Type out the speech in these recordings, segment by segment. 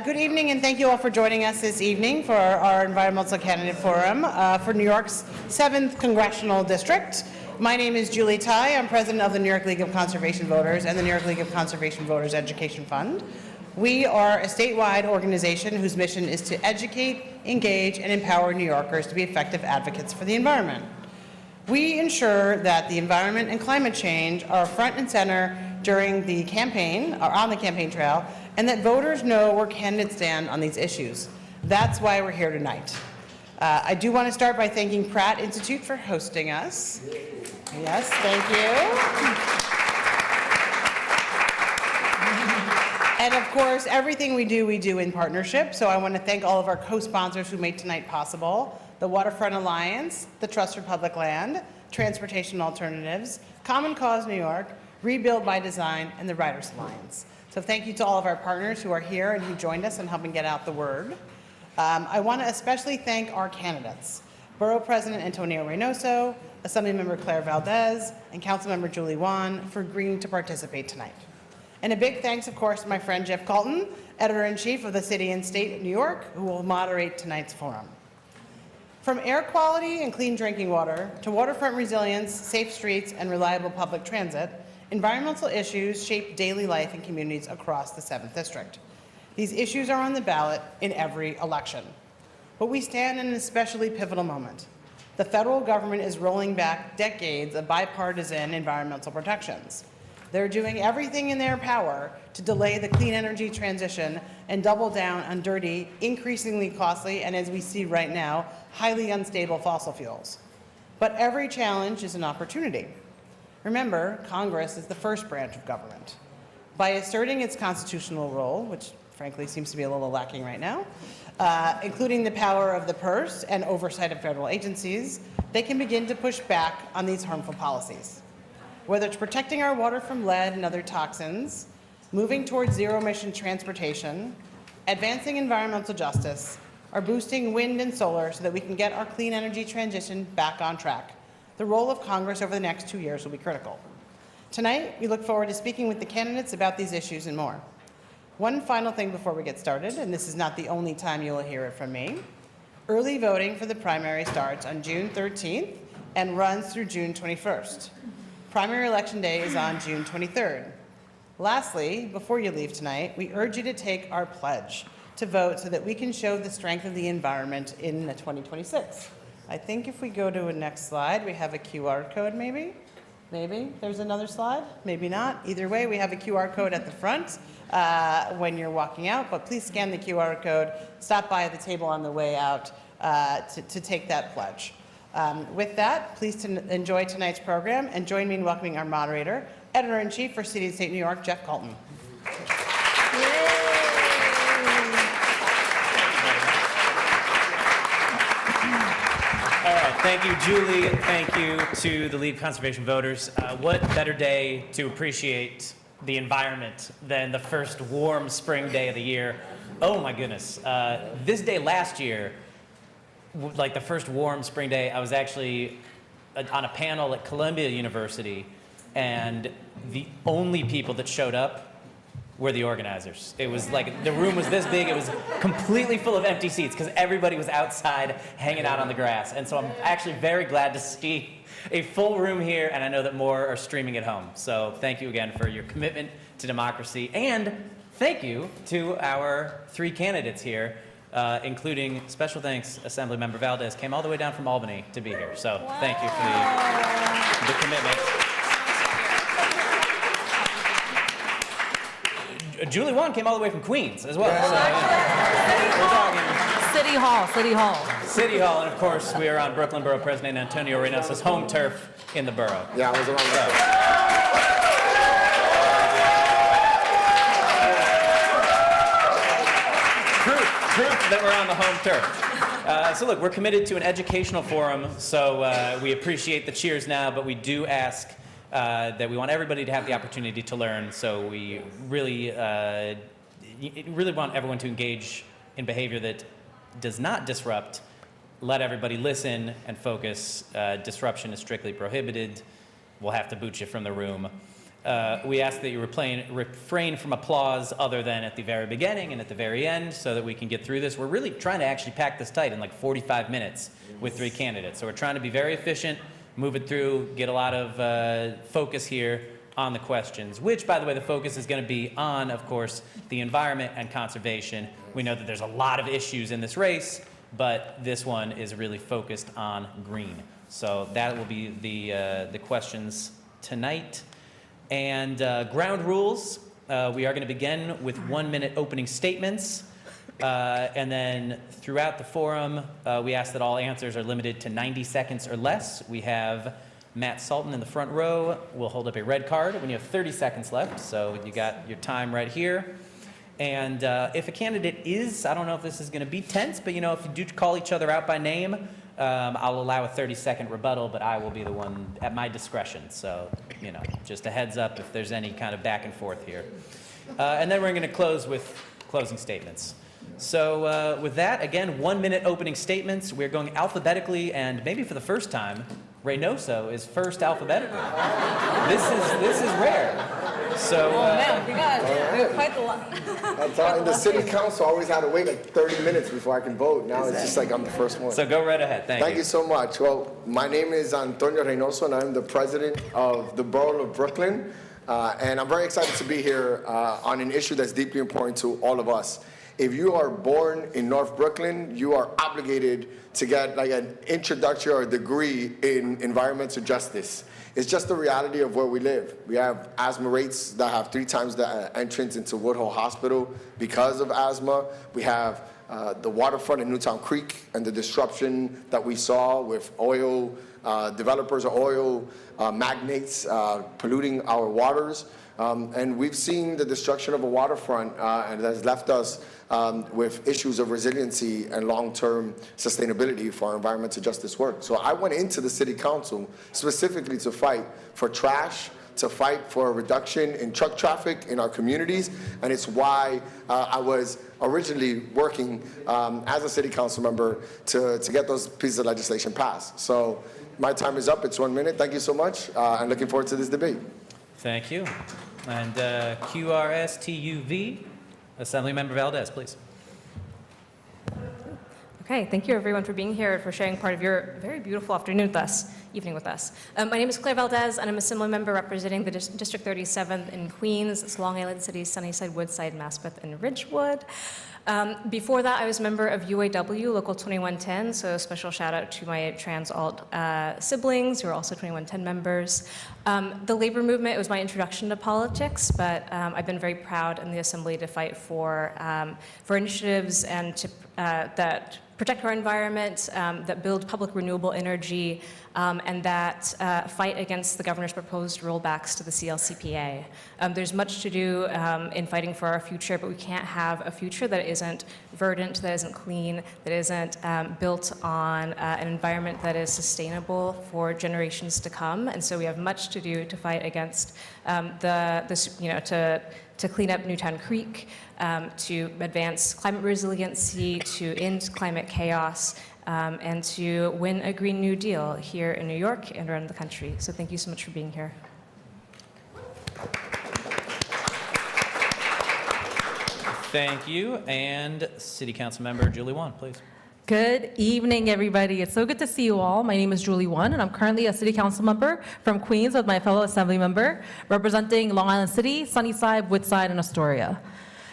Good evening, and thank you all for joining us this evening for our Environmental Candidate Forum for New York's 7th Congressional District. My name is Julie Tai. I'm president of the New York League of Conservation Voters and the New York League of Conservation Voters Education Fund. We are a statewide organization whose mission is to educate, engage, and empower New Yorkers to be effective advocates for the environment. We ensure that the environment and climate change are front and center during the campaign, or on the campaign trail, and that voters know where candidates stand on these issues. That's why we're here tonight. I do want to start by thanking Pratt Institute for hosting us. Yes, thank you. And of course, everything we do in partnership. So I want to thank all of our co-sponsors who made tonight possible: the Waterfront Alliance, the Trust for Public Land, Transportation Alternatives, Common Cause New York, Rebuild by Design, and the Writers Alliance. So thank you to all of our partners who are here and who joined us in helping get out the word. I want to especially thank our candidates: Borough President Antonio Reynoso, Assemblymember Claire Valdez, and Councilmember Julie Wan for agreeing to participate tonight. And a big thanks, of course, to my friend Jeff Colton, Editor-in-Chief of the City and State of New York, who will moderate tonight's forum. From air quality and clean drinking water to waterfront resilience, safe streets, and reliable public transit, environmental issues shape daily life in communities across the 7th District. These issues are on the ballot in every election. But we stand in an especially pivotal moment. The federal government is rolling back decades of bipartisan environmental protections. They're doing everything in their power to delay the clean energy transition and double down on dirty, increasingly costly, and as we see right now, highly unstable fossil fuels. But every challenge is an opportunity. Remember, Congress is the first branch of government. By asserting its constitutional role, which frankly seems to be a little lacking right now, including the power of the purse and oversight of federal agencies, they can begin to push back on these harmful policies. Whether it's protecting our water from lead and other toxins, moving towards zero-emission transportation, advancing environmental justice, or boosting wind and solar so that we can get our clean energy transition back on track, the role of Congress over the next 2 years will be critical. Tonight, we look forward to speaking with the candidates about these issues and more. One final thing before we get started, and this is not the only time you will hear it from me. Early voting for the primary starts on June 13th and runs through June 21st. Primary election day is on June 23rd. Lastly, before you leave tonight, we urge you to take our pledge to vote so that we can show the strength of the environment in 2026. I think if we go to a next slide, we have a QR code maybe? Maybe there's another slide, maybe not. Either way, we have a QR code at the front when you're walking out, but please scan the QR code, stop by the table on the way out to take that pledge. With that, please enjoy tonight's program and join me in welcoming our moderator, Editor-in-Chief for City and State New York, Jeff Colton. All right, thank you, Julie. Thank you to the League of Conservation Voters. What better day to appreciate the environment than the first warm spring day of the year? Oh my goodness. This day last year, like the first warm spring day, I was actually on a panel at Columbia University, and the only people that showed up were the organizers. It was like, the room was this big, it was completely full of empty seats because everybody was outside hanging out on the grass. And so I'm actually very glad to see a full room here, and I know that more are streaming at home. So thank you again for your commitment to democracy, and thank you to our 3 candidates here, including special thanks, Assemblymember Valdez came all the way down from Albany to be here. So thank you for the commitment. Julie Wan came all the way from Queens as well. So, we're talking City Hall, City Hall. City Hall, and of course we are on Brooklyn Borough President Antonio Reynoso's home turf in the borough. Yeah, I was around Proof that we're on the home turf. So look, we're committed to an educational forum, so we appreciate the cheers now, but we do ask that we want everybody to have the opportunity to learn, so we really want everyone to engage in behavior that does not disrupt. Let everybody listen and focus. Disruption is strictly prohibited. We'll have to boot you from the room. We ask that you refrain from applause other than at the very beginning and at the very end so that we can get through this. We're really trying to actually pack this tight in like 45 minutes with 3 candidates. So we're trying to be very efficient, move it through, get a lot of focus here on the questions, which, by the way, the focus is going to be on, of course, the environment and conservation. We know that there's a lot of issues in this race, but this one is really focused on green. So that will be the questions tonight. And ground rules, we are going to begin with 1-minute opening statements. And then throughout the forum, we ask that all answers are limited to 90 seconds or less. We have Matt Sultan in the front row will hold up a red card when you have 30 seconds left. So you got your time right here. And if a candidate is, I don't know if this is going to be tense, but you know, if you do call each other out by name, I'll allow a 30-second rebuttal, but I will be the one at my discretion. So, you know, just a heads up if there's any kind of back and forth here. And then we're going to close with closing statements. So with that, again, 1-minute opening statements. We're going alphabetically, and maybe for the first time, Reynoso is first alphabetically. This is rare. So, Oh, man, we got quite the lot. That's all. In the city council, I always had to wait like 30 minutes before I can vote. Now it's just like I'm the first one. so go right ahead. Thank you. So much. Well, my name is Antonio Reynoso, and I'm the president of the Borough of Brooklyn. And I'm very excited to be here on an issue that's deeply important to all of us. If you are born in North Brooklyn, you are obligated to get like an introductory or a degree in environmental justice. It's just the reality of where we live. We have asthma rates that have 3 times the entrance into Woodhull Hospital because of asthma. We have the waterfront in Newtown Creek and the disruption that we saw with oil developers or oil magnates polluting our waters. And we've seen the destruction of a waterfront and that has left us with issues of resiliency and long-term sustainability for our environmental justice work. So I went into the city council specifically to fight for trash, to fight for a reduction in truck traffic in our communities, and it's why I was originally working as a city council member to get those pieces of legislation passed. So my time is up. It's 1 minute. Thank you so much, and looking forward to this debate. Thank you. And QRSTUV, Assemblymember Valdez, please. Okay, thank you everyone for being here and for sharing part of your very beautiful evening with us. My name is Claire Valdez, and I'm a Assembly member representing the District 37 in Queens. It's Long Island City, Sunnyside, Woodside, Maspeth, and Ridgewood. Before that, I was a member of UAW, Local 2110, so a special shout out to my trans alt siblings who are also 2110 members. The labor movement was my introduction to politics, but I've been very proud in the Assembly to fight for initiatives and to, that protect our environment, that build public renewable energy, and that fight against the governor's proposed rollbacks to the CLCPA. There's much to do in fighting for our future, but we can't have a future that isn't verdant, that isn't clean, that isn't built on an environment that is sustainable for generations to come. And so we have much to do to fight against to clean up Newtown Creek, to advance climate resiliency, to end climate chaos, and to win a Green New Deal here in New York and around the country. So thank you so much for being here. Thank you. And City Council Member Julie Wan, please. Good evening, everybody. It's so good to see you all. My name is Julie Wan, and I'm currently a city council member from Queens with my fellow assembly member, representing Long Island City, Sunnyside, Woodside, and Astoria.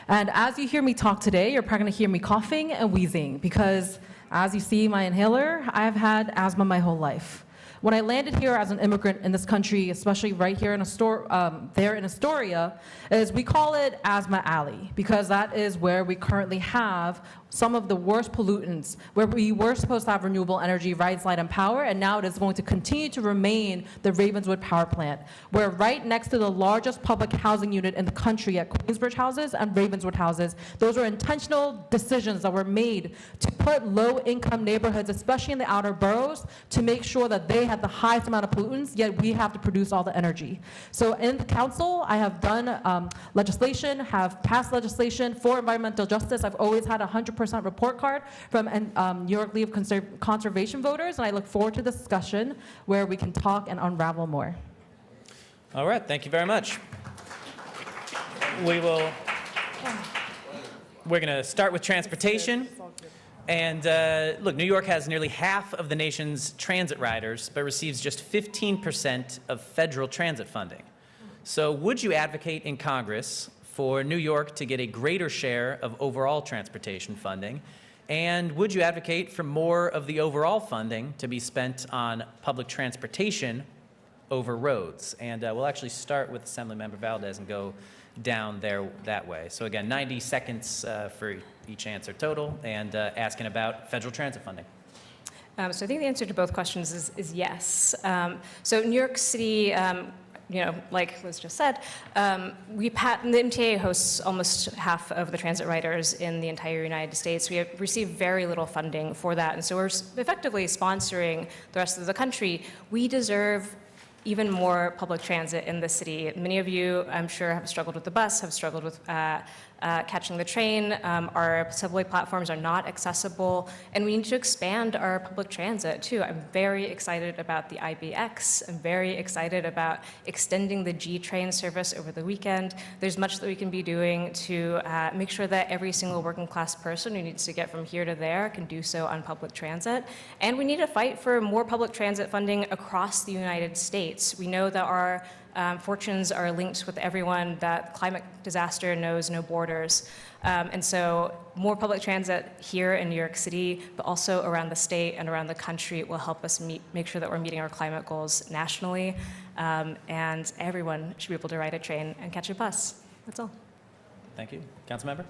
And as you hear me talk today, you're probably going to hear me coughing and wheezing because, as you see my inhaler, I've had asthma my whole life. When I landed here as an immigrant in this country, especially right here in Astoria, is we call it Asthma Alley, because that is where we currently have some of the worst pollutants, where we were supposed to have renewable energy, Rise, Light, and Power, and now it is going to continue to remain the Ravenswood Power Plant. We're right next to the largest public housing unit in the country at Queensbridge Houses and Ravenswood Houses. Those were intentional decisions that were made to put low-income neighborhoods, especially in the outer boroughs, to make sure that they had the highest amount of pollutants, yet we have to produce all the energy. So in the council, I have done legislation, have passed legislation for environmental justice. I've always had 100% report card from New York League of Conservation voters, and I look forward to the discussion where we can talk and unravel more. All right, thank you very much. We're going to start with transportation. And look, New York has nearly half of the nation's transit riders, but receives just 15% of federal transit funding. So would you advocate in Congress for New York to get a greater share of overall transportation funding? And would you advocate for more of the overall funding to be spent on public transportation over roads? And we'll actually start with Assemblymember Valdez and go down there that way. So again, 90 seconds for each answer total, and asking about federal transit funding. So I think the answer to both questions is yes. So New York City, like Liz just said, the MTA hosts almost half of the transit riders in the entire United States. We have received very little funding for that, and so we're effectively sponsoring the rest of the country. We deserve even more public transit in the city. Many of you, I'm sure, have struggled with the bus, have struggled with catching the train. Our subway platforms are not accessible, and we need to expand our public transit too. I'm very excited about the IBX. I'm very excited about extending the G train service over the weekend. There's much that we can be doing to make sure that every single working class person who needs to get from here to there can do so on public transit. And we need to fight for more public transit funding across the United States. We know that our fortunes are linked with everyone, that climate disaster knows no borders. And so more public transit here in New York City, but also around the state and around the country will help us make sure that we're meeting our climate goals nationally. And everyone should be able to ride a train and catch a bus. That's all. Thank you. Councilmember?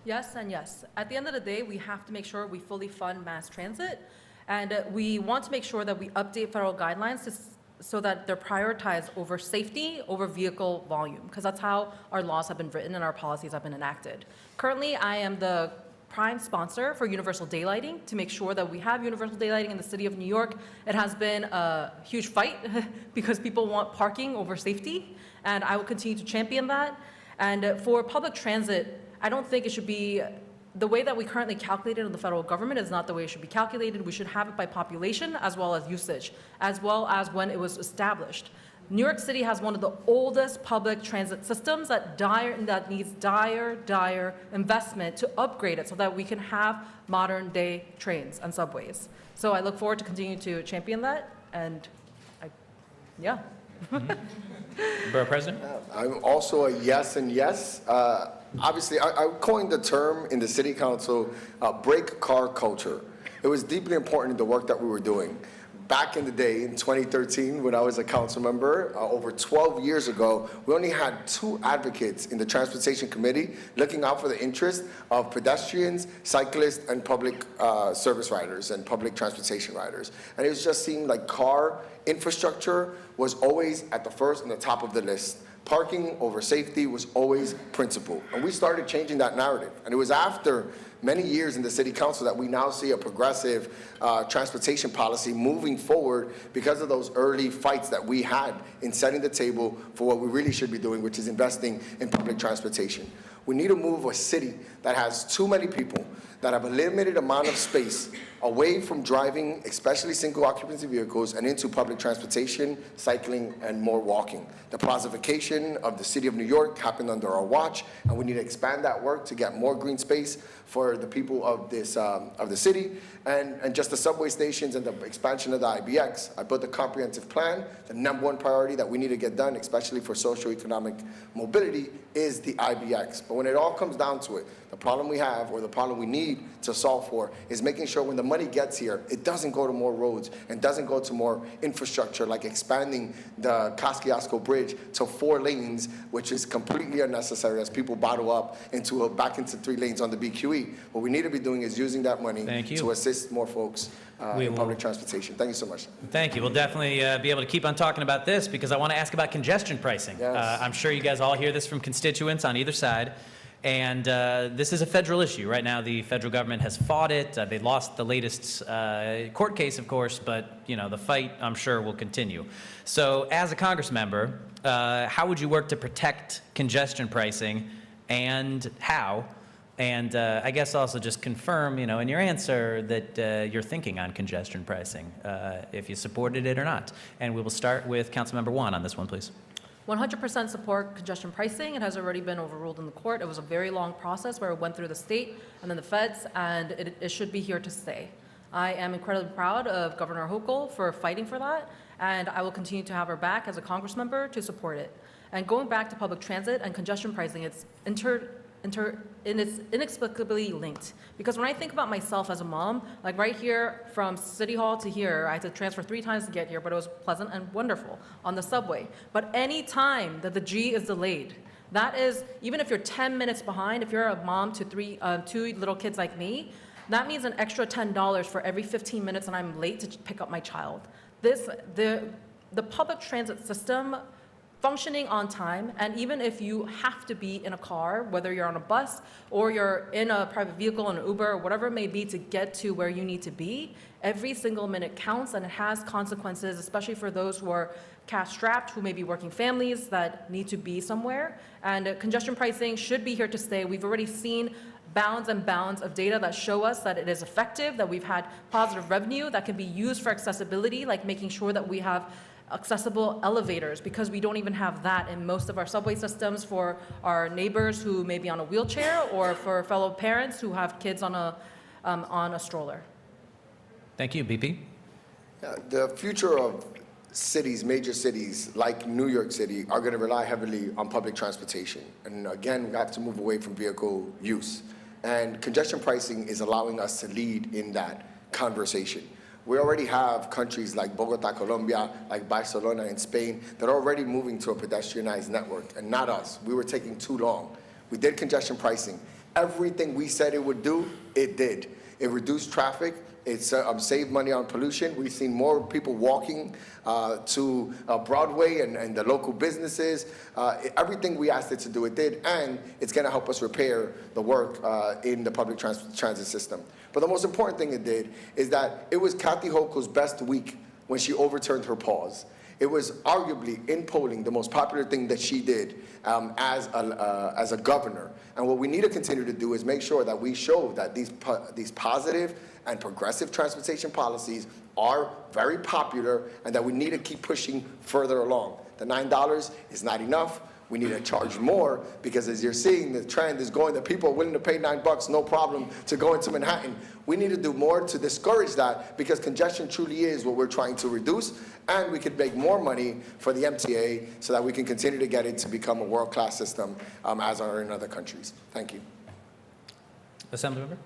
Yes and yes. At the end of the day, we have to make sure we fully fund mass transit. And we want to make sure that we update federal guidelines so that they're prioritized over safety, over vehicle volume, because that's how our laws have been written and our policies have been enacted. Currently, I am the prime sponsor for universal daylighting to make sure that we have universal daylighting in the city of New York. It has been a huge fight because people want parking over safety, and I will continue to champion that. And for public transit, I don't think it should be the way that we currently calculate it in the federal government is not the way it should be calculated. We should have it by population as well as usage, as well as when it was established. New York City has one of the oldest public transit systems that needs dire investment to upgrade it so that we can have modern day trains and subways. So I look forward to continuing to champion that, and yeah. Borough President? I'm also a yes and yes. Obviously, I coined the term in the city council, break car culture. It was deeply important in the work that we were doing. Back in the day, in 2013, when I was a council member, over 12 years ago, we only had 2 advocates in the Transportation Committee looking out for the interests of pedestrians, cyclists, and public service riders and public transportation riders. And it was just seemed like car infrastructure was always at the first and the top of the list. Parking over safety was always principle. And we started changing that narrative. And it was after many years in the city council that we now see a progressive transportation policy moving forward because of those early fights that we had in setting the table for what we really should be doing, which is investing in public transportation. We need to move a city that has too many people, that have a limited amount of space, away from driving, especially single occupancy vehicles, and into public transportation, cycling, and more walking. The plazification of the city of New York happened under our watch, and we need to expand that work to get more green space for the people of this of the city, and just the subway stations and the expansion of the IBX. I put the comprehensive plan. The #1 priority that we need to get done, especially for socioeconomic mobility, is the IBX. But when it all comes down to it, the problem we have, or the problem we need to solve for, is making sure when the money gets here, it doesn't go to more roads and doesn't go to more infrastructure, like expanding the Kosciuszko Bridge to 4 lanes, which is completely unnecessary as people bottle up back into 3 lanes on the BQE. What we need to be doing is using that money to assist more folks in public transportation. Thank you so much. Thank you. We'll definitely be able to keep on talking about this because I want to ask about congestion pricing. Yes. I'm sure you guys all hear this from constituents on either side. And this is a federal issue. Right now, the federal government has fought it. They lost the latest court case, of course, but the fight, I'm sure, will continue. So as a Congress member, how would you work to protect congestion pricing, and how? And I guess also just confirm, in your answer that you're thinking on congestion pricing, if you supported it or not. And we will start with Councilmember Juan on this one, please. 100% support congestion pricing. It has already been overruled in the court. It was a very long process where it went through the state and then the feds, and it should be here to stay. I am incredibly proud of Governor Hochul for fighting for that, and I will continue to have her back as a Congress member to support it. And going back to public transit and congestion pricing, it's inexplicably linked. Because when I think about myself as a mom, like right here from City Hall to here, I had to transfer 3 times to get here, but it was pleasant and wonderful on the subway. But any time that the G is delayed, that is, even if you're 10 minutes behind, if you're a mom to 2 little kids like me, that means an extra $10 for every 15 minutes that I'm late to pick up my child. The public transit system functioning on time, and even if you have to be in a car, whether you're on a bus or you're in a private vehicle, an Uber, or whatever it may be to get to where you need to be, every single minute counts, and it has consequences, especially for those who are cash-strapped, who may be working families that need to be somewhere. And congestion pricing should be here to stay. We've already seen bounds and bounds of data that show us that it is effective, that we've had positive revenue that can be used for accessibility, like making sure that we have accessible elevators, because we don't even have that in most of our subway systems for our neighbors who may be on a wheelchair or for fellow parents who have kids on a stroller. Thank you, BP. The future of cities, major cities like New York City, are going to rely heavily on public transportation. And again, we have to move away from vehicle use. And congestion pricing is allowing us to lead in that conversation. We already have countries like Bogota, Colombia, like Barcelona in Spain, that are already moving to a pedestrianized network, and not us. We were taking too long. We did congestion pricing. Everything we said it would do, it did. It reduced traffic. It saved money on pollution. We've seen more people walking to Broadway and the local businesses. Everything we asked it to do, it did, and it's going to help us repair the work in the public transit system. But the most important thing it did is that it was Kathy Hochul's best week when she overturned her pause. It was arguably, in polling, the most popular thing that she did as a governor. And what we need to continue to do is make sure that we show that these positive and progressive transportation policies are very popular, and that we need to keep pushing further along. The $9 is not enough. We need to charge more, because as you're seeing, the trend is going that people are willing to pay $9, no problem, to go into Manhattan. We need to do more to discourage that, because congestion truly is what we're trying to reduce, and we could make more money for the MTA so that we can continue to get it to become a world-class system as are in other countries. Thank you. Assemblymember?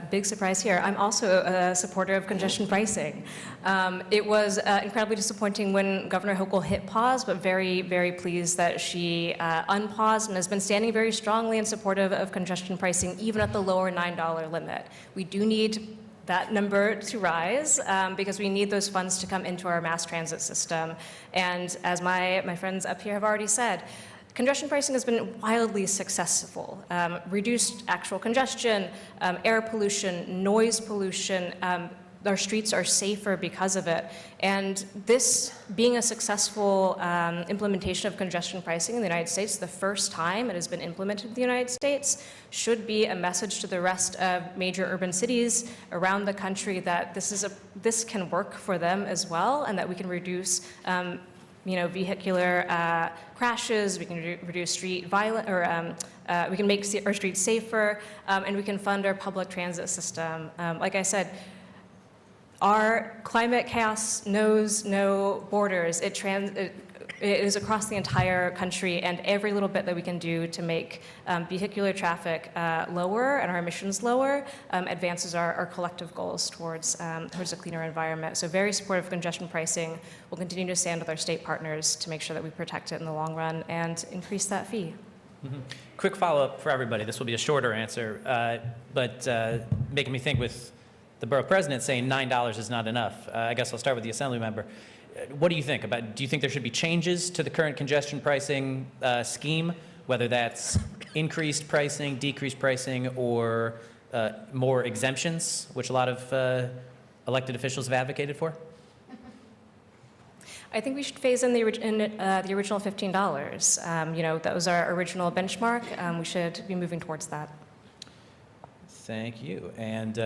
Big surprise here. I'm also a supporter of congestion pricing. It was incredibly disappointing when Governor Hochul hit pause, but very, very pleased that she unpaused and has been standing very strongly in support of congestion pricing, even at the lower $9 limit. We do need that number to rise because we need those funds to come into our mass transit system. And as my friends up here have already said, congestion pricing has been wildly successful. Reduced actual congestion, air pollution, noise pollution. Our streets are safer because of it. And this being a successful implementation of congestion pricing in the United States, the first time it has been implemented in the United States, should be a message to the rest of major urban cities around the country that this can work for them as well, and that we can reduce vehicular crashes, we can reduce street violence, or we can make our streets safer, and we can fund our public transit system. Like I said, our climate chaos knows no borders. It is across the entire country, and every little bit that we can do to make vehicular traffic lower and our emissions lower advances our collective goals towards a cleaner environment. So very supportive of congestion pricing. We'll continue to stand with our state partners to make sure that we protect it in the long run and increase that fee. Mm-hmm. Quick follow-up for everybody. This will be a shorter answer, but making me think with the borough president saying $9 is not enough. I guess I'll start with the assembly member. What do you think about, do you think there should be changes to the current congestion pricing scheme, whether that's increased pricing, decreased pricing, or more exemptions, which a lot of elected officials have advocated for? I think we should phase in the original $15. That was our original benchmark. We should be moving towards that. Thank you. And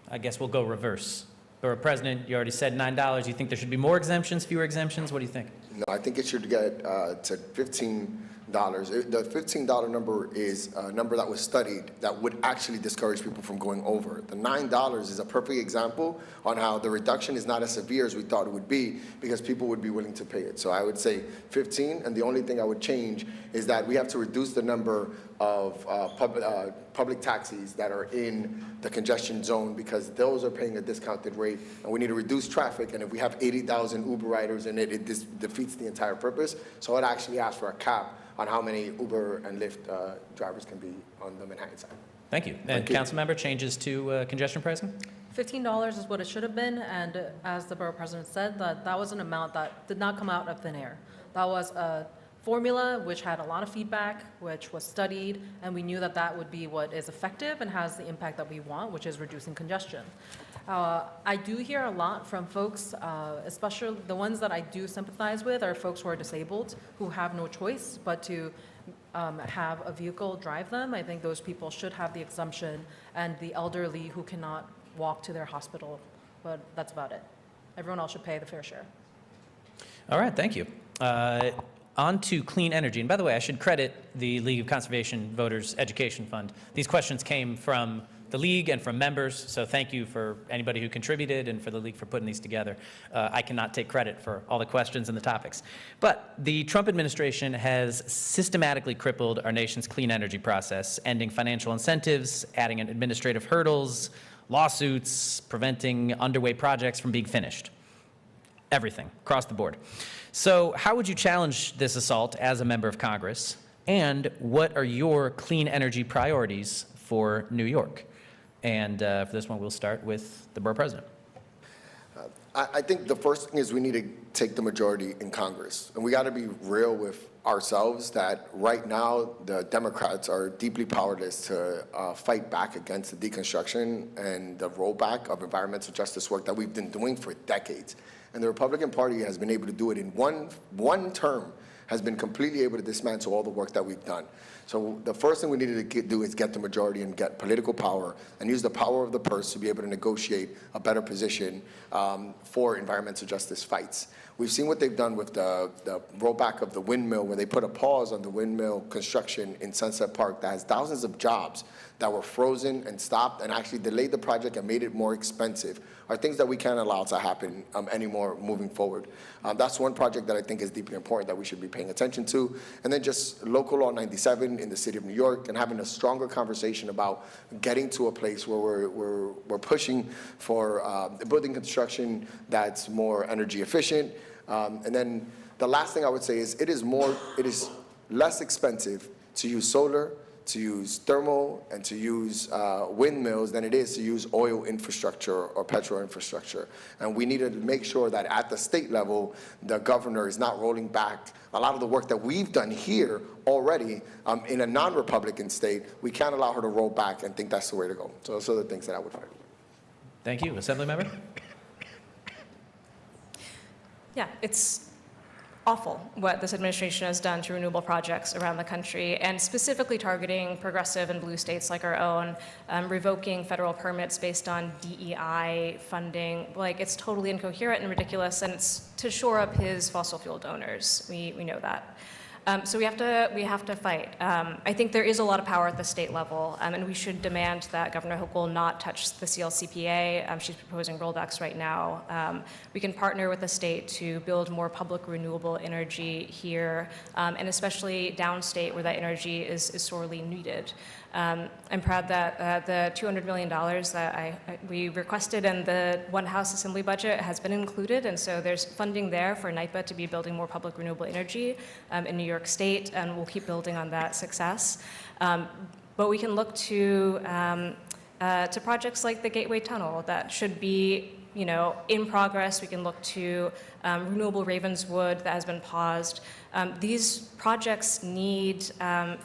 I guess we'll go reverse. Borough President, you already said $9. You think there should be more exemptions, fewer exemptions? What do you think? No, I think it should get to $15. The $15 number is a number that was studied that would actually discourage people from going over. The $9 is a perfect example on how the reduction is not as severe as we thought it would be because people would be willing to pay it. So I would say 15, and the only thing I would change is that we have to reduce the number of public taxis that are in the congestion zone because those are paying a discounted rate, and we need to reduce traffic, and if we have 80,000 Uber riders in it, it defeats the entire purpose. So I'd actually ask for a cap on how many Uber and Lyft drivers can be on the Manhattan side. Thank you. And Councilmember, changes to congestion pricing? $15 is what it should have been, and as the borough president said, that was an amount that did not come out of thin air. That was a formula which had a lot of feedback, which was studied, and we knew that that would be what is effective and has the impact that we want, which is reducing congestion. I do hear a lot from folks, especially the ones that I do sympathize with are folks who are disabled, who have no choice but to have a vehicle drive them. I think those people should have the exemption, and the elderly who cannot walk to their hospital, but that's about it. Everyone else should pay the fair share. All right, thank you. On to clean energy. And by the way, I should credit the League of Conservation Voters Education Fund. These questions came from the League and from members, so thank you for anybody who contributed and for the League for putting these together. I cannot take credit for all the questions and the topics. But the Trump administration has systematically crippled our nation's clean energy process, ending financial incentives, adding in administrative hurdles, lawsuits, preventing underway projects from being finished. Everything, across the board. So how would you challenge this assault as a member of Congress? And what are your clean energy priorities for New York? And for this one, we'll start with the borough president. I think the first thing is we need to take the majority in Congress. And we got to be real with ourselves that right now the Democrats are deeply powerless to fight back against the deconstruction and the rollback of environmental justice work that we've been doing for decades. And the Republican Party has been able to do it in one term, has been completely able to dismantle all the work that we've done. So the first thing we needed to do is get the majority and get political power and use the power of the purse to be able to negotiate a better position for environmental justice fights. We've seen what they've done with the rollback of the windmill, where they put a pause on the windmill construction in Sunset Park that has thousands of jobs that were frozen and stopped and actually delayed the project and made it more expensive, are things that we can't allow to happen anymore moving forward. That's one project that I think is deeply important that we should be paying attention to. And then just local law 97 in the city of New York and having a stronger conversation about getting to a place where we're pushing for building construction that's more energy efficient. And then the last thing I would say is it is less expensive to use solar, to use thermal, and to use windmills than it is to use oil infrastructure or petrol infrastructure. And we need to make sure that at the state level, the governor is not rolling back a lot of the work that we've done here already in a non-Republican state. We can't allow her to roll back and think that's the way to go. So those are the things that I would fight. Thank you. Assemblymember? Yeah, it's awful what this administration has done to renewable projects around the country, and specifically targeting progressive and blue states like our own, revoking federal permits based on DEI funding. Like, it's totally incoherent and ridiculous, and it's to shore up his fossil fuel donors. We know that. So we have to fight. I think there is a lot of power at the state level, and we should demand that Governor Hochul not touch the CLCPA. She's proposing rollbacks right now. We can partner with the state to build more public renewable energy here, and especially downstate where that energy is sorely needed. I'm proud that the $200 million that we requested in the one House Assembly budget has been included, and so there's funding there for NYPA to be building more public renewable energy in New York State, and we'll keep building on that success. But we can look to projects like the Gateway Tunnel that should be in progress. We can look to renewable Ravenswood that has been paused. These projects need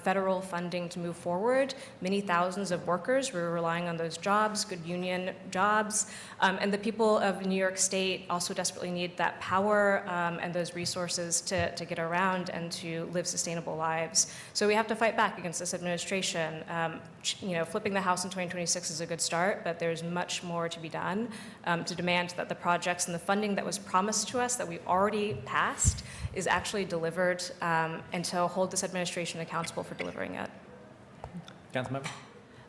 federal funding to move forward. Many thousands of workers were relying on those jobs, good union jobs, and the people of New York State also desperately need that power and those resources to get around and to live sustainable lives. So we have to fight back against this administration. Flipping the House in 2026 is a good start, but there's much more to be done to demand that the projects and the funding that was promised to us that we already passed is actually delivered, and to hold this administration accountable for delivering it. Councilmember?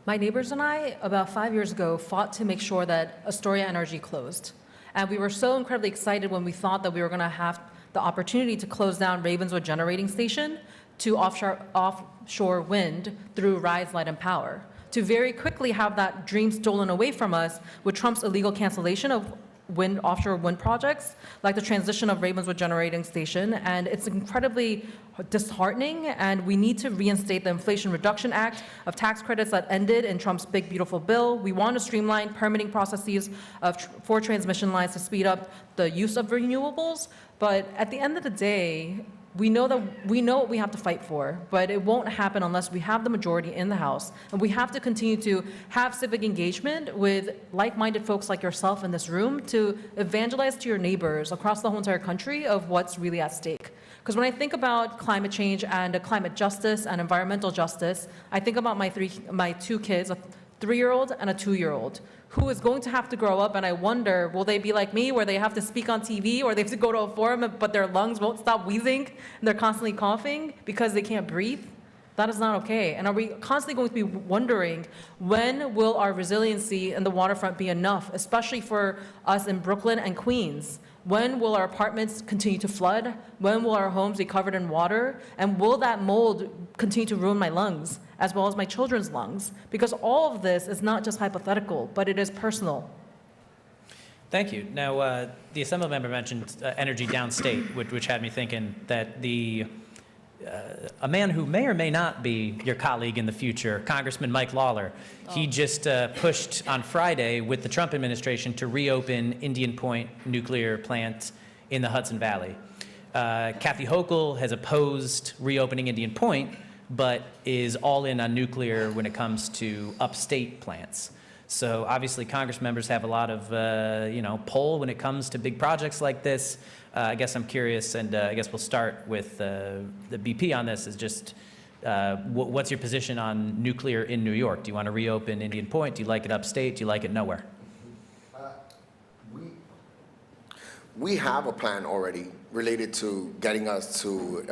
My neighbors and I, about 5 years ago, fought to make sure that Astoria Energy closed. And we were so incredibly excited when we thought that we were going to have the opportunity to close down Ravenswood Generating Station to offshore wind through Rise, Light, and Power, to very quickly have that dream stolen away from us with Trump's illegal cancellation of offshore wind projects, like the transition of Ravenswood Generating Station. And it's incredibly disheartening, and we need to reinstate the Inflation Reduction Act of tax credits that ended in Trump's big, beautiful bill. We want to streamline permitting processes for transmission lines to speed up the use of renewables. But at the end of the day, we know what we have to fight for, but it won't happen unless we have the majority in the House. And we have to continue to have civic engagement with like-minded folks like yourself in this room to evangelize to your neighbors across the whole entire country of what's really at stake. Because when I think about climate change and climate justice and environmental justice, I think about my two kids, a 3-year-old and a 2-year-old, who is going to have to grow up, and I wonder, will they be like me, where they have to speak on TV, or they have to go to a forum, but their lungs won't stop wheezing, and they're constantly coughing because they can't breathe? That is not okay. And are we constantly going to be wondering, when will our resiliency in the waterfront be enough, especially for us in Brooklyn and Queens? When will our apartments continue to flood? When will our homes be covered in water? And will that mold continue to ruin my lungs, as well as my children's lungs? Because all of this is not just hypothetical, but it is personal. Thank you. Now, the Assembly member mentioned energy downstate, which had me thinking that a man who may or may not be your colleague in the future, Congressman Mike Lawler, he just pushed on Friday with the Trump administration to reopen Indian Point nuclear plant in the Hudson Valley. Kathy Hochul has opposed reopening Indian Point, but is all in on nuclear when it comes to upstate plants. So obviously Congress members have a lot of, pull when it comes to big projects like this. I guess I'm curious, and I guess we'll start with the BP on this, is just what's your position on nuclear in New York? Do you want to reopen Indian Point? Do you like it upstate? Do you like it nowhere? We have a plan already related to getting us to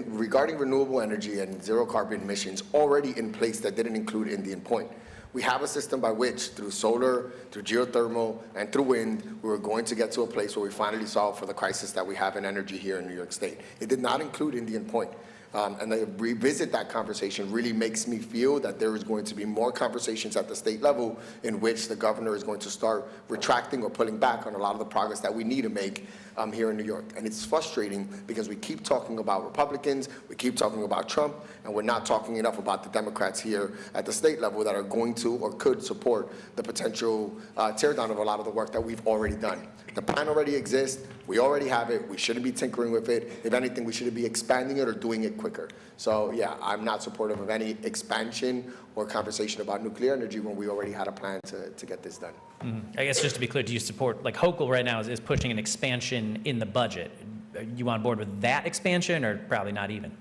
regarding renewable energy and zero carbon emissions already in place that didn't include Indian Point. We have a system by which, through solar, through geothermal, and through wind, we were going to get to a place where we finally solve for the crisis that we have in energy here in New York State. It did not include Indian Point. And to revisit that conversation really makes me feel that there is going to be more conversations at the state level in which the governor is going to start retracting or pulling back on a lot of the progress that we need to make here in New York. And it's frustrating because we keep talking about Republicans, we keep talking about Trump, and we're not talking enough about the Democrats here at the state level that are going to or could support the potential teardown of a lot of the work that we've already done. The plan already exists. We already have it. We shouldn't be tinkering with it. If anything, we should be expanding it or doing it quicker. So yeah, I'm not supportive of any expansion or conversation about nuclear energy when we already had a plan to get this done. Mm-hmm. I guess just to be clear, do you support, like Hochul right now is pushing an expansion in the budget. Are you on board with that expansion, or probably not even?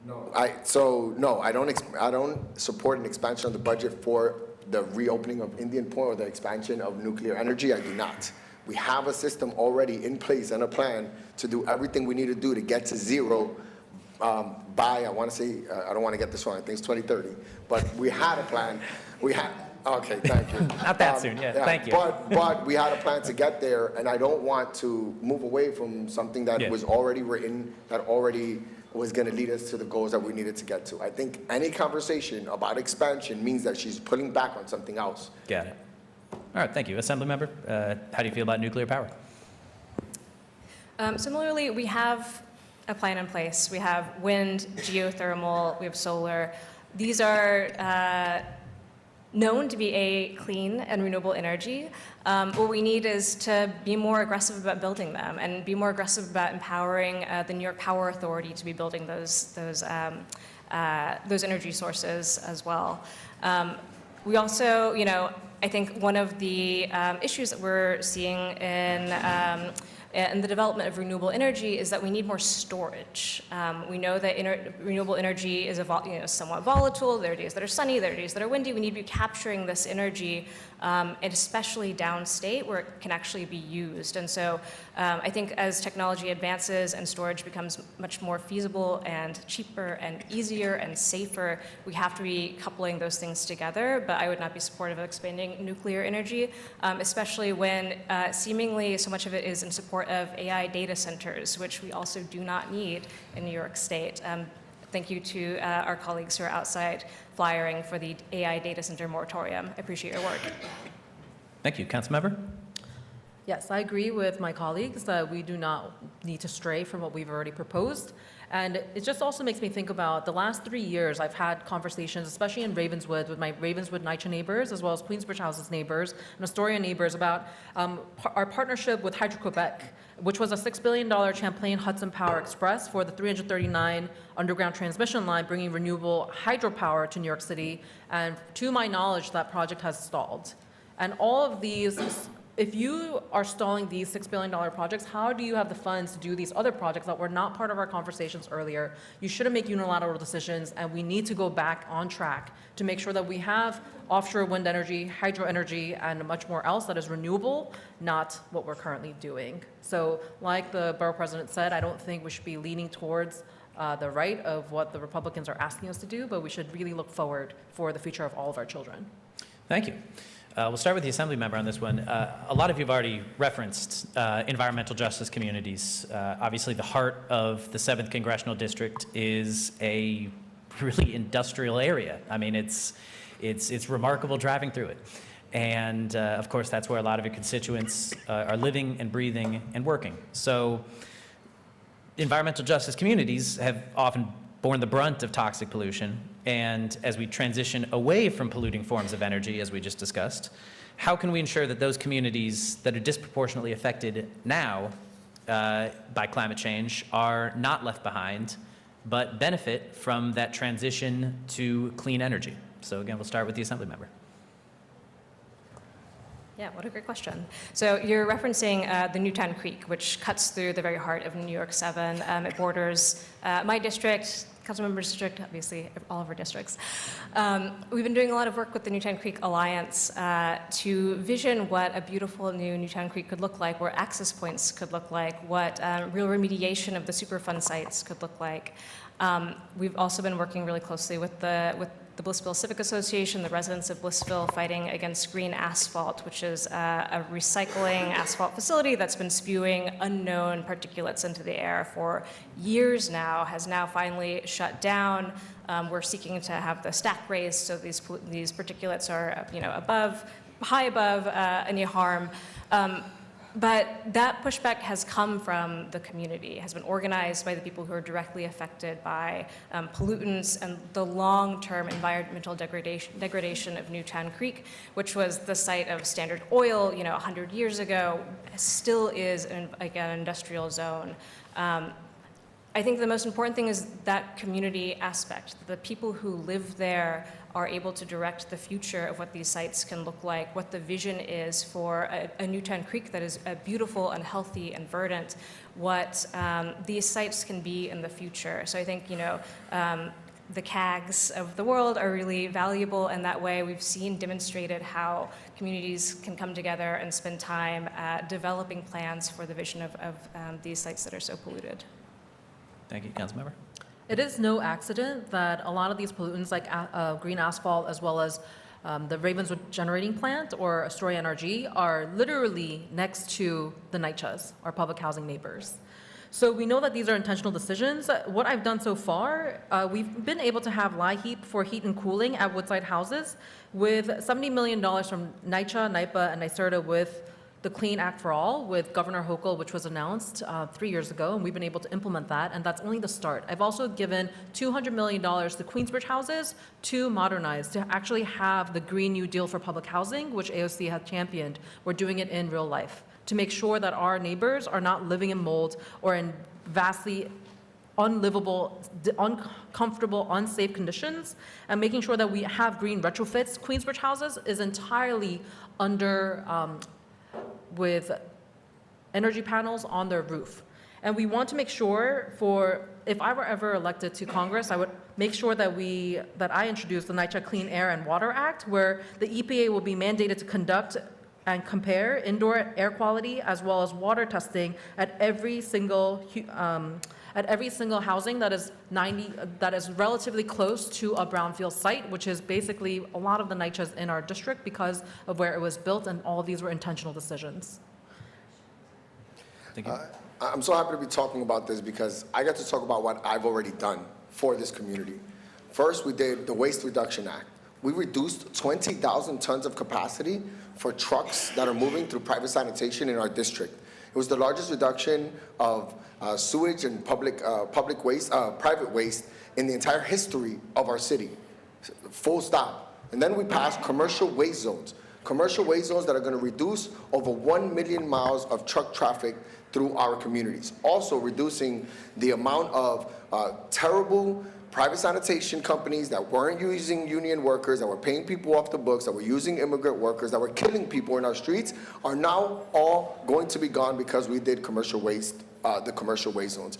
No. I don't support an expansion of the budget for the reopening of Indian Point or the expansion of nuclear energy. I do not. We have a system already in place and a plan to do everything we need to do to get to zero by, I want to say, I don't want to get this wrong, I think it's 2030. But we had a plan. Okay, thank you. Not that soon, yeah, thank you. But we had a plan to get there, and I don't want to move away from something that was already written, that already was going to lead us to the goals that we needed to get to. I think any conversation about expansion means that she's pulling back on something else. Got it. All right, thank you. Assembly member, how do you feel about nuclear power? Similarly, we have a plan in place. We have wind, geothermal, we have solar. These are known to be a clean and renewable energy. What we need is to be more aggressive about building them and be more aggressive about empowering the New York Power Authority to be building those energy sources as well. We also, I think one of the issues that we're seeing in the development of renewable energy is that we need more storage. We know that renewable energy is somewhat volatile. There are days that are sunny, there are days that are windy. We need to be capturing this energy, and especially downstate where it can actually be used. And so I think as technology advances and storage becomes much more feasible and cheaper and easier and safer, we have to be coupling those things together. But I would not be supportive of expanding nuclear energy, especially when seemingly so much of it is in support of AI data centers, which we also do not need in New York State. Thank you to our colleagues who are outside flyering for the AI data center moratorium. I appreciate your work. Thank you. Councilmember? Yes, I agree with my colleagues that we do not need to stray from what we've already proposed. And it just also makes me think about the last 3 years I've had conversations, especially in Ravenswood, with my Ravenswood NYCHA neighbors, as well as Queensbridge Houses neighbors and Astoria neighbors about our partnership with Hydro-Quebec, which was a $6 billion Champlain Hudson Power Express for the 339 underground transmission line, bringing renewable hydropower to New York City. And to my knowledge, that project has stalled. And all of these, if you are stalling these $6 billion projects, how do you have the funds to do these other projects that were not part of our conversations earlier? You shouldn't make unilateral decisions, and we need to go back on track to make sure that we have offshore wind energy, hydro energy, and much more else that is renewable, not what we're currently doing. So like the borough president said, I don't think we should be leaning towards the right of what the Republicans are asking us to do, but we should really look forward for the future of all of our children. Thank you. We'll start with the Assembly member on this one. A lot of you have already referenced environmental justice communities. Obviously, the heart of the 7th Congressional District is a really industrial area. I mean, it's remarkable driving through it. And of course, that's where a lot of your constituents are living and breathing and working. So environmental justice communities have often borne the brunt of toxic pollution. And as we transition away from polluting forms of energy, as we just discussed, how can we ensure that those communities that are disproportionately affected now by climate change are not left behind, but benefit from that transition to clean energy? So again, we'll start with the Assembly member. Yeah, what a great question. So you're referencing the Newtown Creek, which cuts through the very heart of New York 7. It borders my district, Councilmember's district, obviously all of our districts. We've been doing a lot of work with the Newtown Creek Alliance to vision what a beautiful new Newtown Creek could look like, where access points could look like, what real remediation of the Superfund sites could look like. We've also been working really closely with the Blissville Civic Association, the residents of Blissville, fighting against green asphalt, which is a recycling asphalt facility that's been spewing unknown particulates into the air for years now, has now finally shut down. We're seeking to have the stack raised so these particulates are high above any harm. But that pushback has come from the community, has been organized by the people who are directly affected by pollutants and the long-term environmental degradation of Newtown Creek, which was the site of Standard Oil, 100 years ago, still is an industrial zone. I think the most important thing is that community aspect. The people who live there are able to direct the future of what these sites can look like, what the vision is for a Newtown Creek that is beautiful and healthy and verdant, what these sites can be in the future. So I think, the CAGs of the world are really valuable in that way. We've seen demonstrated how communities can come together and spend time developing plans for the vision of these sites that are so polluted. Thank you, Councilmember. It is no accident that a lot of these pollutants, like green asphalt, as well as the Ravenswood generating plant or Astoria NRG, are literally next to the NYCHAs, our public housing neighbors. So we know that these are intentional decisions. What I've done so far, we've been able to have LIHEAP for heat and cooling at Woodside houses with $70 million from NYCHA, NYPA, and NYSERDA with the Clean Act for All with Governor Hochul, which was announced 3 years ago, and we've been able to implement that, and that's only the start. I've also given $200 million to Queensbridge houses to modernize, to actually have the Green New Deal for public housing, which AOC has championed. We're doing it in real life to make sure that our neighbors are not living in mold or in vastly unlivable, uncomfortable, unsafe conditions, and making sure that we have green retrofits. Queensbridge houses is entirely under with energy panels on their roof. And we want to make sure if I were ever elected to Congress, I would make sure that I introduce the NYCHA Clean Air and Water Act, where the EPA will be mandated to conduct and compare indoor air quality as well as water testing at every single housing that is relatively close to a brownfield site, which is basically a lot of the NYCHAs in our district because of where it was built, and all of these were intentional decisions. Thank you. I'm so happy to be talking about this because I got to talk about what I've already done for this community. First, we did the Waste Reduction Act. We reduced 20,000 tons of capacity for trucks that are moving through private sanitation in our district. It was the largest reduction of sewage and private waste in the entire history of our city. Full stop. And then we passed commercial waste zones. Commercial waste zones that are going to reduce over 1 million miles of truck traffic through our communities. Also reducing the amount of terrible private sanitation companies that weren't using union workers, that were paying people off the books, that were using immigrant workers, that were killing people in our streets, are now all going to be gone because we did commercial waste, the commercial waste zones.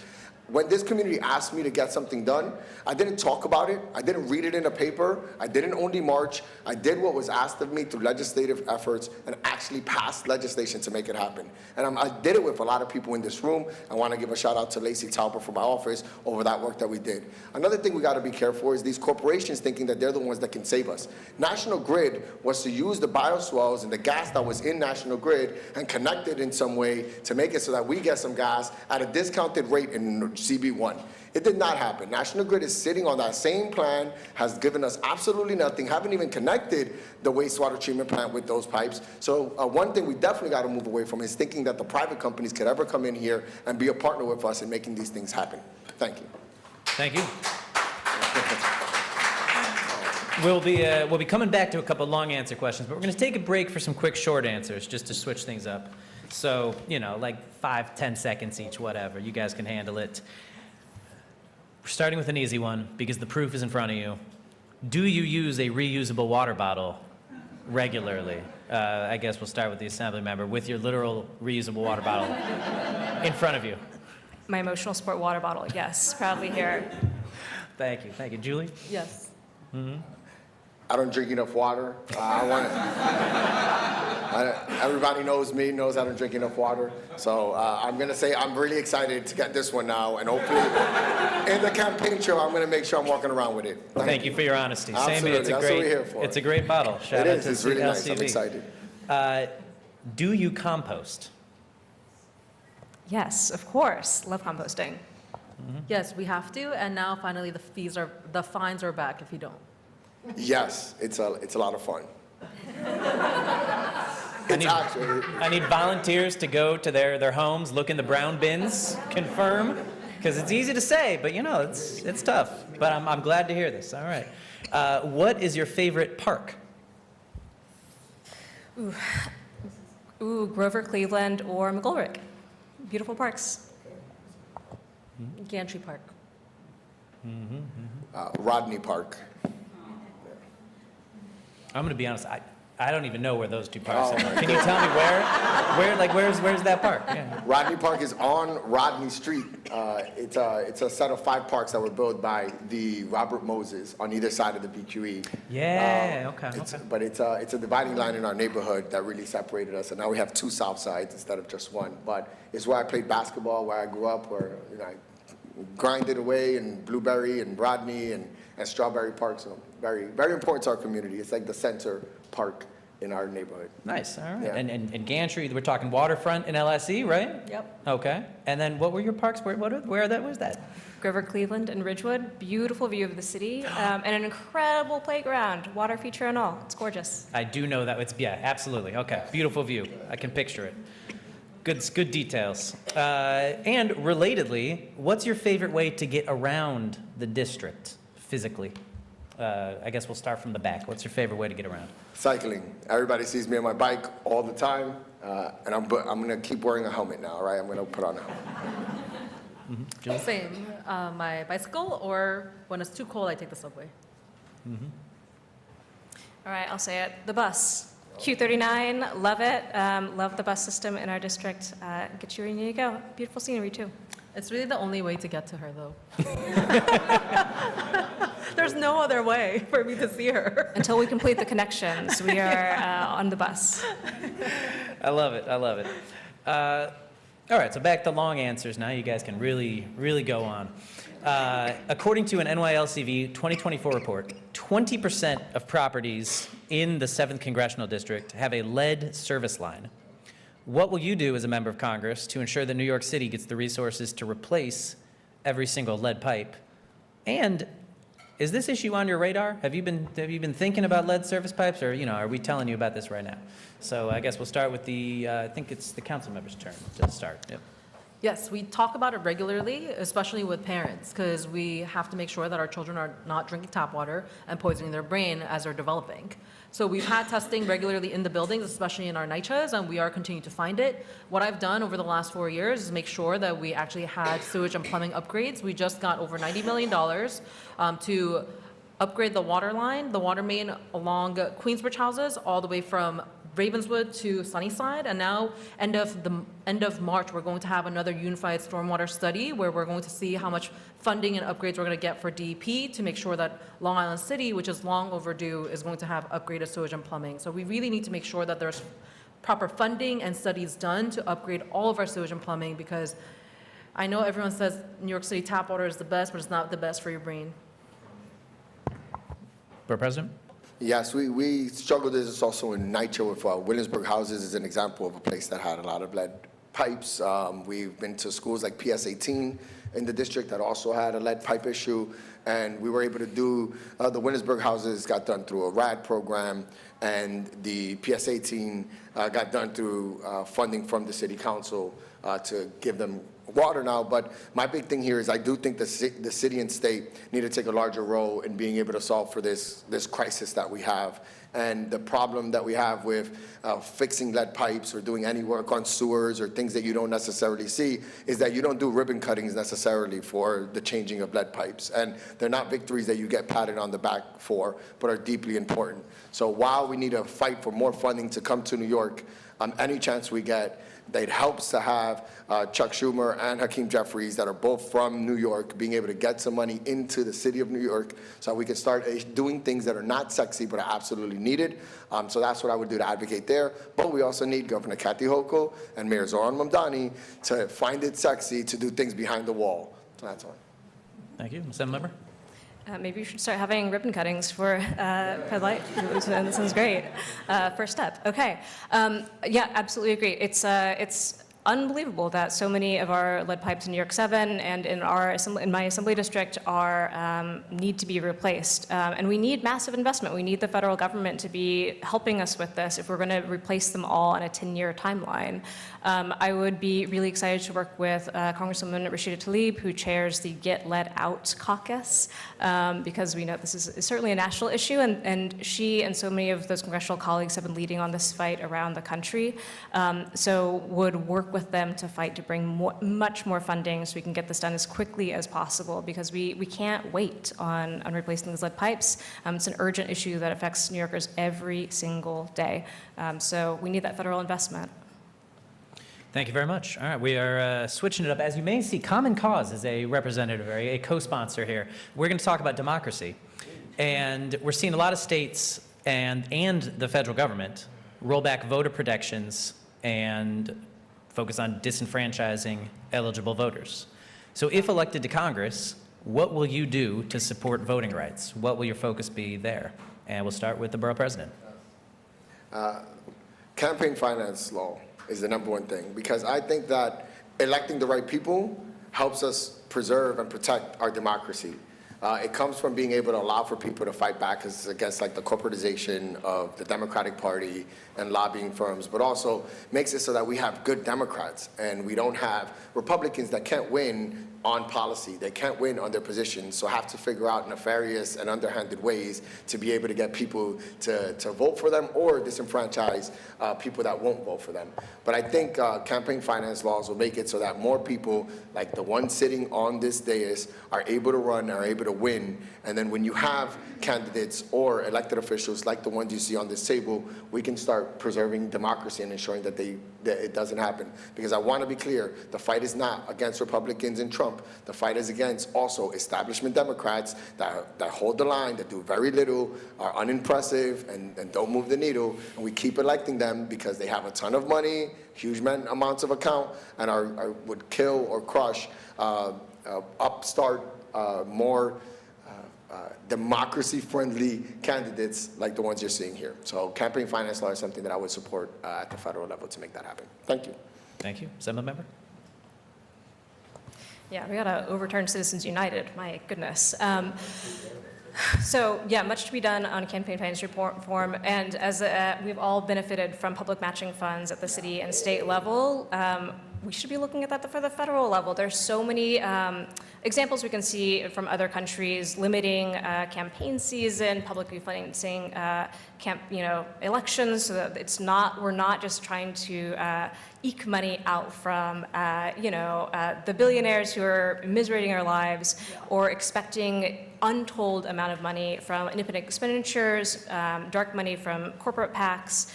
When this community asked me to get something done, I didn't talk about it, I didn't read it in a paper, I didn't only march, I did what was asked of me through legislative efforts and actually passed legislation to make it happen. And I did it with a lot of people in this room. I want to give a shout out to Lacey Talbot from my office over that work that we did. Another thing we got to be careful is these corporations thinking that they're the ones that can save us. National Grid was to use the bioswales and the gas that was in National Grid and connect it in some way to make it so that we get some gas at a discounted rate in CB1. It did not happen. National Grid is sitting on that same plan, has given us absolutely nothing, haven't even connected the wastewater treatment plant with those pipes. So one thing we definitely got to move away from is thinking that the private companies could ever come in here and be a partner with us in making these things happen. Thank you. Thank you. We'll be coming back to a couple long answer questions, but we're going to take a break for some quick short answers just to switch things up. So, like 5-10 seconds each, whatever. You guys can handle it. We're starting with an easy one because the proof is in front of you. Do you use a reusable water bottle regularly? I guess we'll start with the assembly member with your literal reusable water bottle in front of you. My emotional support water bottle, yes, proudly here. Thank you. Thank you. Julie? Yes. Mm-hmm. I don't drink enough water. Everybody knows me, knows I don't drink enough water. So I'm going to say I'm really excited to get this one now. And hopefully in the campaign trail, I'm going to make sure I'm walking around with it. Thank you for your honesty. Absolutely. It's That's what we're here for. It's a great bottle. Shout out to It's really nice. I'm LCV. excited. Do you compost? Yes, of course, love composting. Yes, we have to, and now finally the fines are back if you don't. Yes, it's a lot of fun. I need volunteers to go to their homes, look in the brown bins, confirm, because it's easy to say, but it's tough. But I'm glad to hear this. All right. What is your favorite park? Ooh, Grover, Cleveland, or McGolrick. Beautiful parks. Gantry Park. Rodney Park. I'm going to be honest. I don't even know where those two parks are. Can you tell me where's that park? Yeah. Rodney Park is on Rodney Street. It's a set of 5 parks that were built by the Robert Moses on either side of the BQE. Yeah. Okay. But it's a dividing line in our neighborhood that really separated us, and now we have 2 south sides instead of just one. But it's where I played basketball, where I grew up, where I grinded away in Blueberry and Rodney and Strawberry Park. So very, very important to our community. It's like the center park in our neighborhood. Nice, all right. Yeah. And Gantry, we're talking waterfront in LSE, right? Yep. Okay. And then what were your parks? Where that was that? Grover Cleveland and Ridgewood, beautiful view of the city, and an incredible playground, water feature and all. It's gorgeous. I do know that. Yeah, absolutely. Okay. Beautiful view. I can picture it. Good details. And relatedly, what's your favorite way to get around the district physically? I guess we'll start from the back. What's your favorite way to get around? Cycling. Everybody sees me on my bike all the time, and I'm going to keep wearing a helmet now, right? I'm going to put on a helmet. Same, my bicycle, or when it's too cold, I take the subway. All right, I'll say it. The bus. Q39, love it. Love the bus system in our district. Get you where you need to go. Beautiful scenery, too. It's really the only way to get to her, though. There's no other way for me to see her. Until we complete the connections, we are on the bus. I love it. I love it. All right, so back to long answers now. You guys can really go on. According to an NYLCV 2024 report, 20% of properties in the 7th Congressional District have a lead service line. What will you do as a member of Congress to ensure that New York City gets the resources to replace every single lead pipe? And is this issue on your radar? Have you been thinking about lead service pipes, or are we telling you about this right now? So I guess we'll start with I think it's the council member's turn to start. Yep. Yes, we talk about it regularly, especially with parents, because we have to make sure that our children are not drinking tap water and poisoning their brain as they're developing. So we've had testing regularly in the buildings, especially in our NYCHAs, and we are continuing to find it. What I've done over the last 4 years is make sure that we actually had sewage and plumbing upgrades. We just got over $90 million to upgrade the water line, the water main along Queensbridge houses, all the way from Ravenswood to Sunnyside, and now end of March, we're going to have another unified stormwater study where we're going to see how much funding and upgrades we're going to get for DEP to make sure that Long Island City, which is long overdue, is going to have upgraded sewage and plumbing. So we really need to make sure that there's proper funding and studies done to upgrade all of our sewage and plumbing, because I know everyone says New York City tap water is the best, but it's not the best for your brain. Borough President? Yes, we struggled with this also in NYCHA with Williamsburg Houses is an example of a place that had a lot of lead pipes. We've been to schools like PS18 in the district that also had a lead pipe issue, and we were able to do, the Williamsburg Houses got done through a RAD program, and the PS18 got done through funding from the city council to give them water now. But my big thing here is I do think the city and state need to take a larger role in being able to solve for this crisis that we have. And the problem that we have with fixing lead pipes or doing any work on sewers or things that you don't necessarily see is that you don't do ribbon cuttings necessarily for the changing of lead pipes. And they're not victories that you get patted on the back for, but are deeply important. So while we need to fight for more funding to come to New York, any chance we get, it helps to have Chuck Schumer and Hakeem Jeffries, that are both from New York, being able to get some money into the city of New York so we can start doing things that are not sexy but are absolutely needed. So that's what I would do to advocate there. But we also need Governor Kathy Hochul and Mayor Zoran Mamdani to find it sexy to do things behind the wall. So that's all. Thank you. Member? Maybe you should start having ribbon cuttings for light. That sounds great. First step. Okay. Yeah, absolutely agree. It's unbelievable that so many of our lead pipes in New York 7 and in my assembly district need to be replaced. And we need massive investment. We need the federal government to be helping us with this if we're going to replace them all on a 10-year timeline. I would be really excited to work with Congresswoman Rashida Tlaib, who chairs the Get Lead Out caucus, because we know this is certainly a national issue, and she and so many of those congressional colleagues have been leading on this fight around the country. So would work with them to fight to bring much more funding so we can get this done as quickly as possible, because we can't wait on replacing these lead pipes. It's an urgent issue that affects New Yorkers every single day. So we need that federal investment. Thank you very much. All right, we are switching it up. As you may see, Common Cause is a representative, or a co-sponsor here. We're going to talk about democracy. And we're seeing a lot of states and the federal government roll back voter protections and focus on disenfranchising eligible voters. So if elected to Congress, what will you do to support voting rights? What will your focus be there? And we'll start with the Borough President. Campaign finance law is the number one thing, because I think that electing the right people helps us preserve and protect our democracy. It comes from being able to allow for people to fight back against like the corporatization of the Democratic Party and lobbying firms, but also makes it so that we have good Democrats and we don't have Republicans that can't win on policy. They can't win on their positions, so have to figure out nefarious and underhanded ways to be able to get people to vote for them or disenfranchise people that won't vote for them. But I think campaign finance laws will make it so that more people, like the ones sitting on this dais, are able to run, are able to win. And then when you have candidates or elected officials like the ones you see on this table, we can start preserving democracy and ensuring that it doesn't happen. Because I want to be clear, the fight is not against Republicans and Trump. The fight is against also establishment Democrats that hold the line, that do very little, are unimpressive, and don't move the needle. And we keep electing them because they have a ton of money, huge amounts of account, and would kill or crush upstart, more democracy-friendly candidates like the ones you're seeing here. So campaign finance law is something that I would support at the federal level to make that happen. Thank you. Thank you. Assemblymember? Yeah, we gotta overturn Citizens United, my goodness. So yeah, much to be done on campaign finance reform, and as we've all benefited from public matching funds at the city and state level, we should be looking at that for the federal level. There's so many examples we can see from other countries limiting campaign season, publicly financing elections, so that we're not just trying to eke money out from the billionaires who are miserating our lives, or expecting untold amount of money from independent expenditures, dark money from corporate PACs.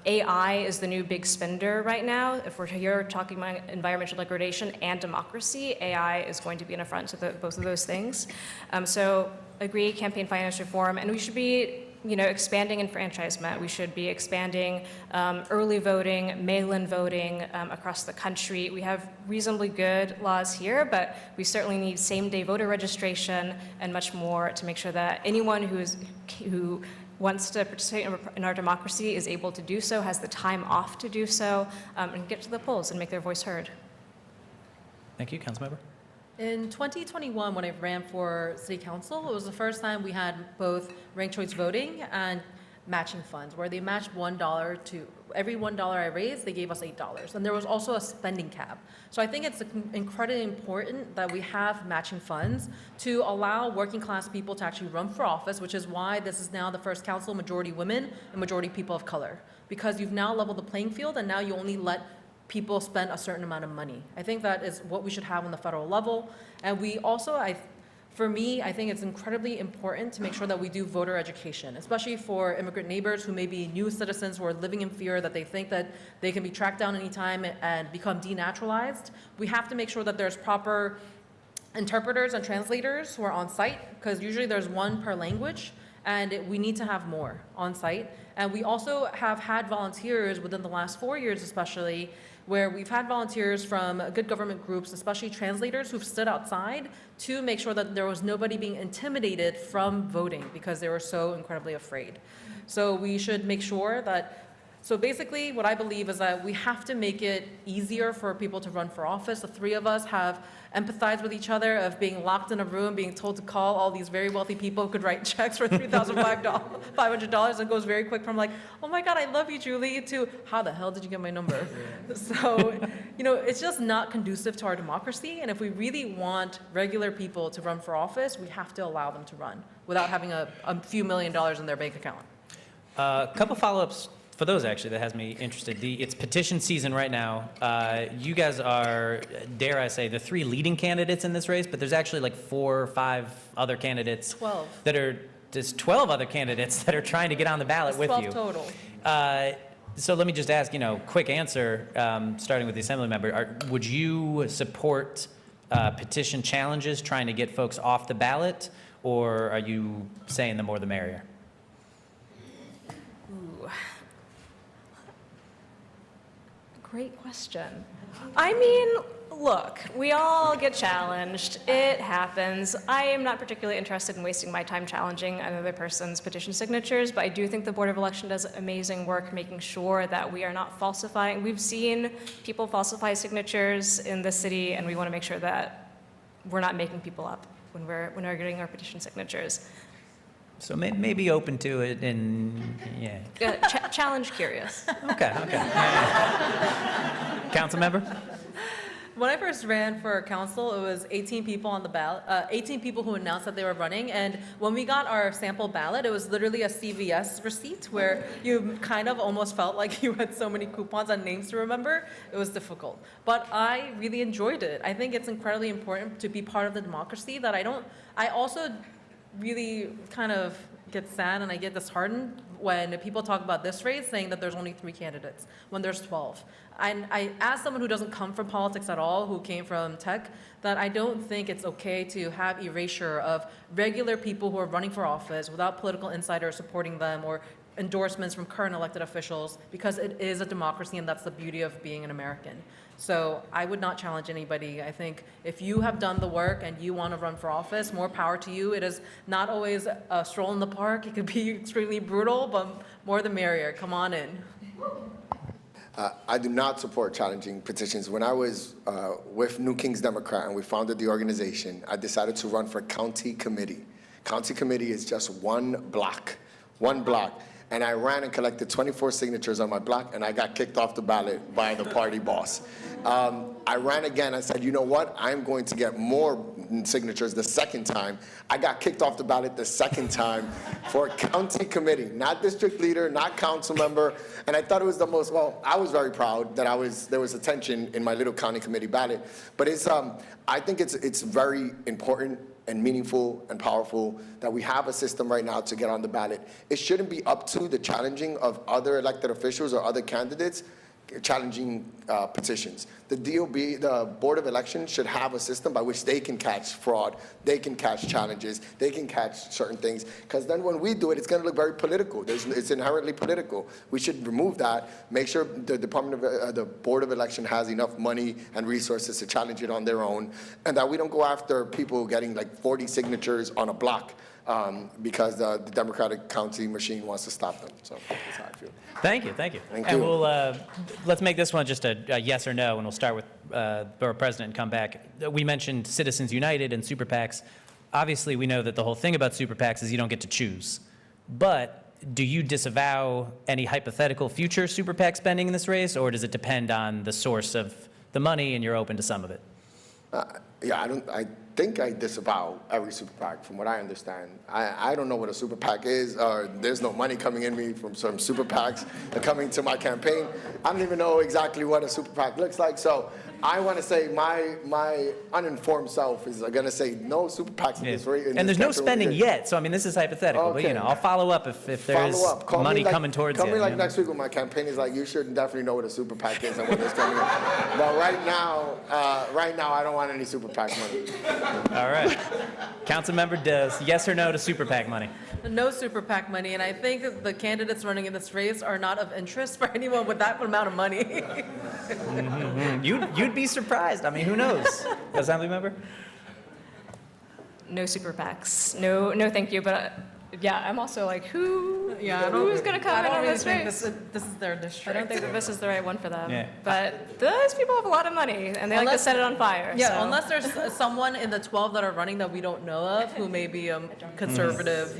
AI is the new big spender right now. If we're here talking about environmental degradation and democracy, AI is going to be an affront to both of those things. So agree, campaign finance reform, and we should be expanding enfranchisement. We should be expanding early voting, mail-in voting across the country. We have reasonably good laws here, but we certainly need same-day voter registration and much more to make sure that anyone who wants to participate in our democracy is able to do so, has the time off to do so, and get to the polls and make their voice heard. Thank you. Councilmember? In 2021, when I ran for city council, it was the first time we had both ranked choice voting and matching funds, where they matched $1 to every $1 I raised, they gave us $8. And there was also a spending cap. So I think it's incredibly important that we have matching funds to allow working class people to actually run for office, which is why this is now the first council majority women and majority people of color. Because you've now leveled the playing field, and now you only let people spend a certain amount of money. I think that is what we should have on the federal level. And we also, for me, I think it's incredibly important to make sure that we do voter education, especially for immigrant neighbors who may be new citizens who are living in fear that they think that they can be tracked down anytime and become denaturalized. We have to make sure that there's proper interpreters and translators who are on site, because usually there's one per language, and we need to have more on site. And we also have had volunteers within the last 4 years especially, where we've had volunteers from good government groups, especially translators, who've stood outside to make sure that there was nobody being intimidated from voting because they were so incredibly afraid. So we should make sure that, so basically what I believe is that we have to make it easier for people to run for office. The three of us have empathized with each other of being locked in a room, being told to call all these very wealthy people who could write checks for $3,500, and goes very quick from like, oh my God, I love you, Julie, to how the hell did you get my number? So, it's just not conducive to our democracy. And if we really want regular people to run for office, we have to allow them to run without having a few $1 million in their bank account. A couple follow-ups for those, actually, that has me interested. It's petition season right now. You guys are, dare I say, the three leading candidates in this race, but there's actually like 4 or 5 other candidates. 12. There's 12 other candidates that are trying to get on the ballot with you. 12 total. So let me just ask, quick answer, starting with the assembly member. Would you support petition challenges trying to get folks off the ballot, or are you saying the more the merrier? great question. I mean, look, we all get challenged. It happens. I am not particularly interested in wasting my time challenging another person's petition signatures, but I do think the Board of Election does amazing work making sure that we are not falsifying. We've seen people falsify signatures in the city, and we want to make sure that we're not making people up when we're getting our petition signatures. So maybe open to it and, yeah. Challenge curious. Okay. Council member? When I first ran for council, it was 18 people on the ballot, 18 people who announced that they were running. And when we got our sample ballot, it was literally a CVS receipt where you kind of almost felt like you had so many coupons and names to remember. It was difficult. But I really enjoyed it. I think it's incredibly important to be part of the democracy that I also really kind of get sad and I get disheartened when people talk about this race saying that there's only 3 candidates when there's 12. And as someone who doesn't come from politics at all, who came from tech, that I don't think it's okay to have erasure of regular people who are running for office without political insiders supporting them or endorsements from current elected officials, because it is a democracy and that's the beauty of being an American. So I would not challenge anybody. I think if you have done the work and you want to run for office, more power to you. It is not always a stroll in the park. It could be extremely brutal, but more the merrier. Come on in. I do not support challenging petitions. When I was with New Kings Democrat and we founded the organization, I decided to run for county committee. County committee is just one block. And I ran and collected 24 signatures on my block, and I got kicked off the ballot by the party boss. I ran again. I said, you know what? I'm going to get more signatures the second time. I got kicked off the ballot the second time for county committee, not district leader, not council member. And I thought it was the most, well, I was very proud that there was attention in my little county committee ballot. But I think it's very important and meaningful and powerful that we have a system right now to get on the ballot. It shouldn't be up to the challenging of other elected officials or other candidates challenging petitions. The DOB, the Board of Elections, should have a system by which they can catch fraud, they can catch challenges, they can catch certain things, because then when we do it, it's going to look very political. It's inherently political. We should remove that, make sure the the Board of Election has enough money and resources to challenge it on their own, and that we don't go after people getting like 40 signatures on a block because the Democratic county machine wants to stop them. So that's how I feel. Thank you. Thank And you. we'll, let's make this one just a yes or no, and we'll start with Borough President and come back. We mentioned Citizens United and super PACs. Obviously, we know that the whole thing about super PACs is you don't get to choose. But do you disavow any hypothetical future super PAC spending in this race, or does it depend on the source of the money and you're open to some of it? Yeah, I think I disavow every super PAC, from what I understand. I don't know what a super PAC is. There's no money coming in me from some super PACs coming to my campaign. I don't even know exactly what a super PAC looks like. So I want to say my uninformed self is going to say no super PACs in this race. And there's no spending yet, so I mean, this is hypothetical, but Okay. I'll follow up if there's money coming towards you. Call me like next week when my campaign is like, you should definitely know what a super PAC is and what it's coming in. But right now, I don't want any super PAC money. All right. Councilmember does yes or no to super PAC money? No super PAC money, and I think the candidates running in this race are not of interest for anyone with that amount of money. You'd be surprised. I mean, who knows? Assemblymember? No super PACs. No, thank you. But yeah, I'm also like, who's going to come in on this race? This is their district. I don't think that this is the right one for them. Yeah. But those people have a lot of money, and they like to set it on fire. Yeah, so. unless there's someone in the 12 that are running that we don't know of who may be a conservative,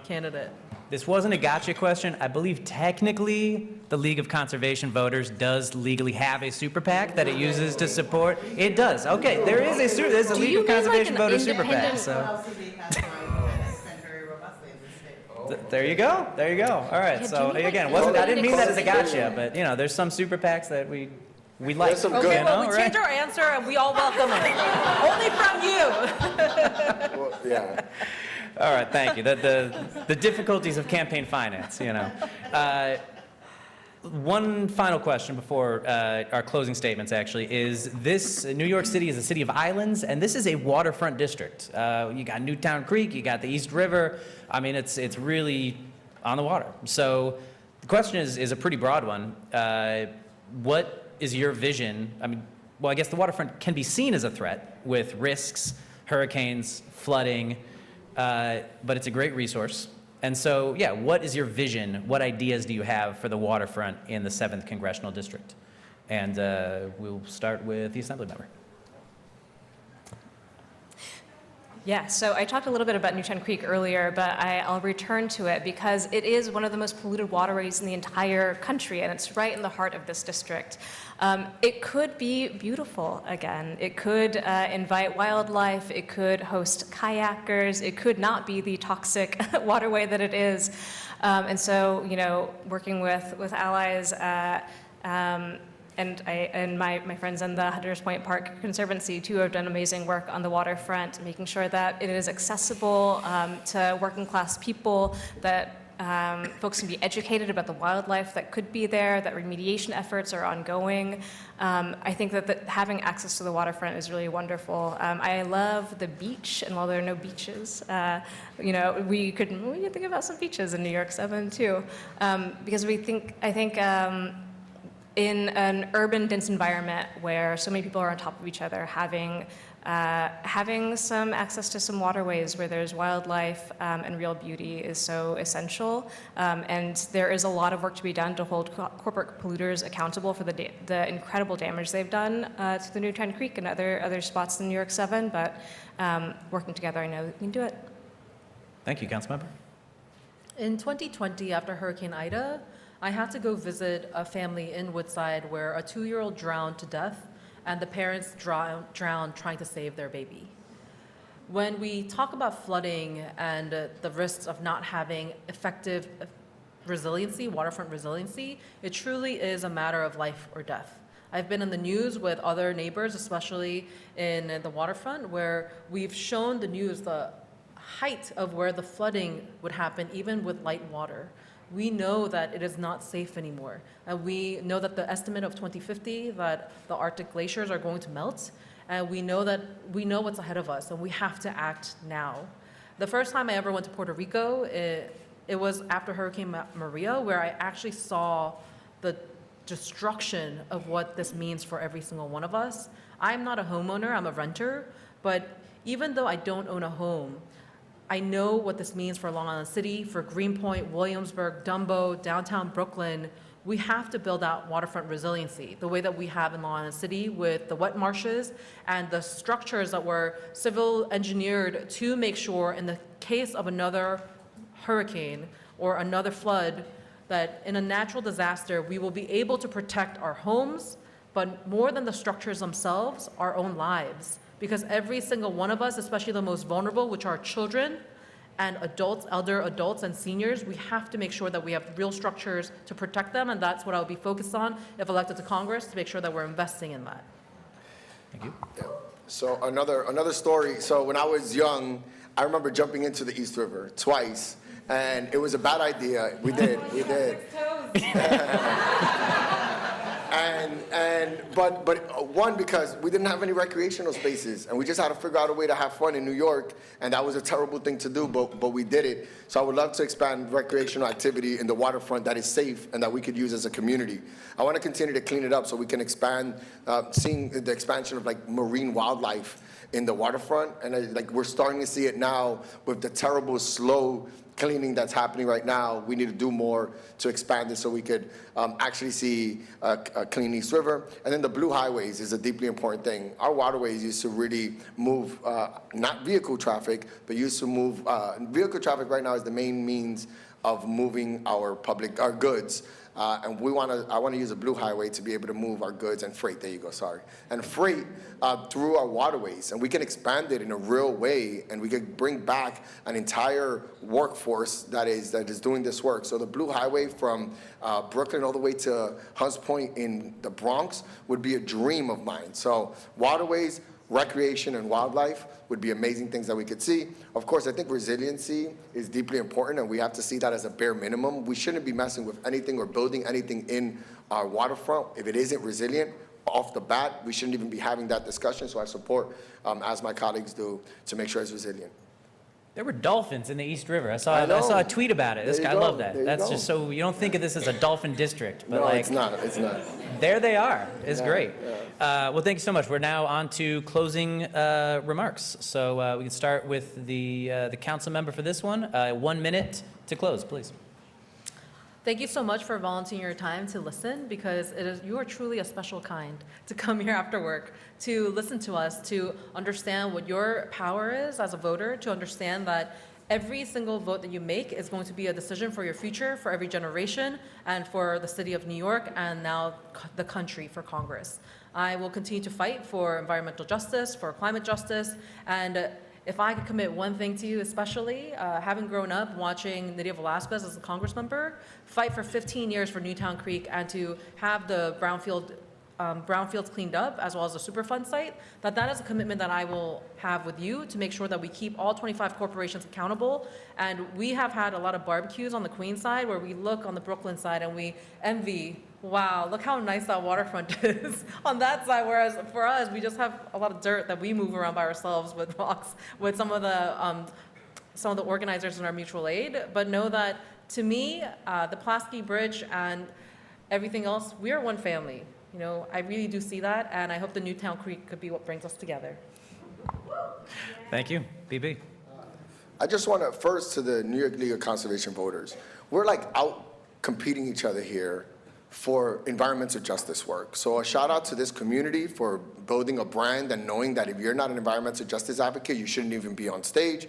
candidate. This wasn't a gotcha question. I believe technically the League of Conservation Voters does legally have a super PAC that it uses to support. It does. Okay, there's a League you of mean like Conservation an Voters super PAC. independent- So LCD has spent very robustly in this state. there you go. All right. Yeah, So do you mean again, like I didn't mean that as a independent- gotcha, but there's some super PACs that we like. There's some Okay, good. well, we right? changed our answer and we all welcome it. Only from you. Well, yeah. All right, thank you. The difficulties of campaign finance, One final question before our closing statements, actually, is this, New York City is a city of islands, and this is a waterfront district. You got Newtown Creek, you got the East River. I mean, it's really on the water. So the question is a pretty broad one. what is your vision? I mean, well, I guess the waterfront can be seen as a threat with risks, hurricanes, flooding, but it's a great resource. And so, yeah, what is your vision? What ideas do you have for the waterfront in the 7th Congressional District? And we'll start with the Assembly member. Yeah, so I talked a little bit about Newtown Creek earlier, but I'll return to it because it is one of the most polluted waterways in the entire country, and it's right in the heart of this district. It could be beautiful again. It could invite wildlife. It could host kayakers. It could not be the toxic waterway that it is. And so, you know, working with allies, and my friends in the Hunters Point Park Conservancy too have done amazing work on the waterfront, making sure that it is accessible to working class people, that folks can be educated about the wildlife that could be there, that remediation efforts are ongoing. I think that having access to the waterfront is really wonderful. I love the beach, and while there are no beaches, you know, we could think about some beaches in New York 7 too, because I think in an urban, dense environment where so many people are on top of each other, having some access to some waterways where there's wildlife and real beauty is so essential. And there is a lot of work to be done to hold corporate polluters accountable for the incredible damage they've done to the Newtown Creek and other spots in New York 7. But working together, I know we can do it. Thank you, Councilmember. In 2020, after Hurricane Ida, I had to go visit a family in Woodside where a 2-year-old drowned to death and the parents drowned trying to save their baby. When we talk about flooding and the risks of not having effective resiliency, waterfront resiliency, it truly is a matter of life or death. I've been in the news with other neighbors, especially in the waterfront, where we've shown the news the height of where the flooding would happen even with light water. We know that it is not safe anymore. We know that the estimate of 2050 that the Arctic glaciers are going to melt, and we know what's ahead of us, and we have to act now. The first time I ever went to Puerto Rico, it was after Hurricane Maria, where I actually saw the destruction of what this means for every single one of us. I'm not a homeowner, I'm a renter, but even though I don't own a home, I know what this means for Long Island City, for Greenpoint, Williamsburg, Dumbo, downtown Brooklyn. We have to build out waterfront resiliency the way that we have in Long Island City with the wet marshes and the structures that were civil engineered to make sure in the case of another hurricane or another flood, that in a natural disaster, we will be able to protect our homes, but more than the structures themselves, our own lives. Because every single one of us, especially the most vulnerable, which are children and adults, elder adults and seniors, we have to make sure that we have real structures to protect them, and that's what I would be focused on if elected to Congress, to make sure that we're investing in that. Thank you. Yeah. So another story. So when I was young, I remember jumping into the East River twice, and it was a bad idea. We did. But one, because we didn't have any recreational spaces, and we just had to figure out a way to have fun in New York, and that was a terrible thing to do, but we did it. So I would love to expand recreational activity in the waterfront that is safe and that we could use as a community. I want to continue to clean it up so we can expand, seeing the expansion of like marine wildlife in the waterfront, and like we're starting to see it now with the terrible slow cleaning that's happening right now. We need to do more to expand it so we could actually see a clean East River. And then the blue highways is a deeply important thing. Our waterways used to really move, not vehicle traffic, but used to move, vehicle traffic right now is the main means of moving our goods. And I want to use a blue highway to be able to move our goods and freight, there you go, sorry. And freight through our waterways, and we can expand it in a real way, and we could bring back an entire workforce that is doing this work. So the blue highway from Brooklyn all the way to Hunts Point in the Bronx would be a dream of mine. So waterways, recreation, and wildlife would be amazing things that we could see. Of course, I think resiliency is deeply important, and we have to see that as a bare minimum. We shouldn't be messing with anything or building anything in our waterfront if it isn't resilient. Off the bat, we shouldn't even be having that discussion, so I support, as my colleagues do, to make sure it's resilient. There were dolphins in the East River. I saw I know. a tweet about it. There I you love go. that. There you That's go. just so you don't think of this as a dolphin district, but No, like it's not. It's not. there they are. It's Yeah, great. Well, thank you so much. We're now on to closing remarks. So we can start with the council member for this one. 1 minute to close, please. Thank you so much for volunteering your time to listen, because you are truly a special kind to come here after work, to listen to us, to understand what your power is as a voter, to understand that every single vote that you make is going to be a decision for your future, for every generation, and for the city of New York, and now the country, for Congress. I will continue to fight for environmental justice, for climate justice, and if I could commit one thing to you, especially, having grown up watching Nydia Velázquez as a Congress member fight for 15 years for Newtown Creek, and to have the brownfields cleaned up, as well as the Superfund site, that is a commitment that I will have with you to make sure that we keep all 25 corporations accountable. And we have had a lot of barbecues on the Queens side where we look on the Brooklyn side and we envy, wow, look how nice that waterfront is on that side, whereas for us, we just have a lot of dirt that we move around by ourselves with rocks, with some of the organizers in our mutual aid. But know that, to me, the Pulaski Bridge and everything else, we are one family. You know, I really do see that, and I hope the Newtown Creek could be what brings us together. Thank you. BB. I just want to, first, to the New York League of Conservation Voters, we're like out competing each other here for environmental justice work. So a shout out to this community for building a brand and knowing that if you're not an environmental justice advocate, you shouldn't even be on stage.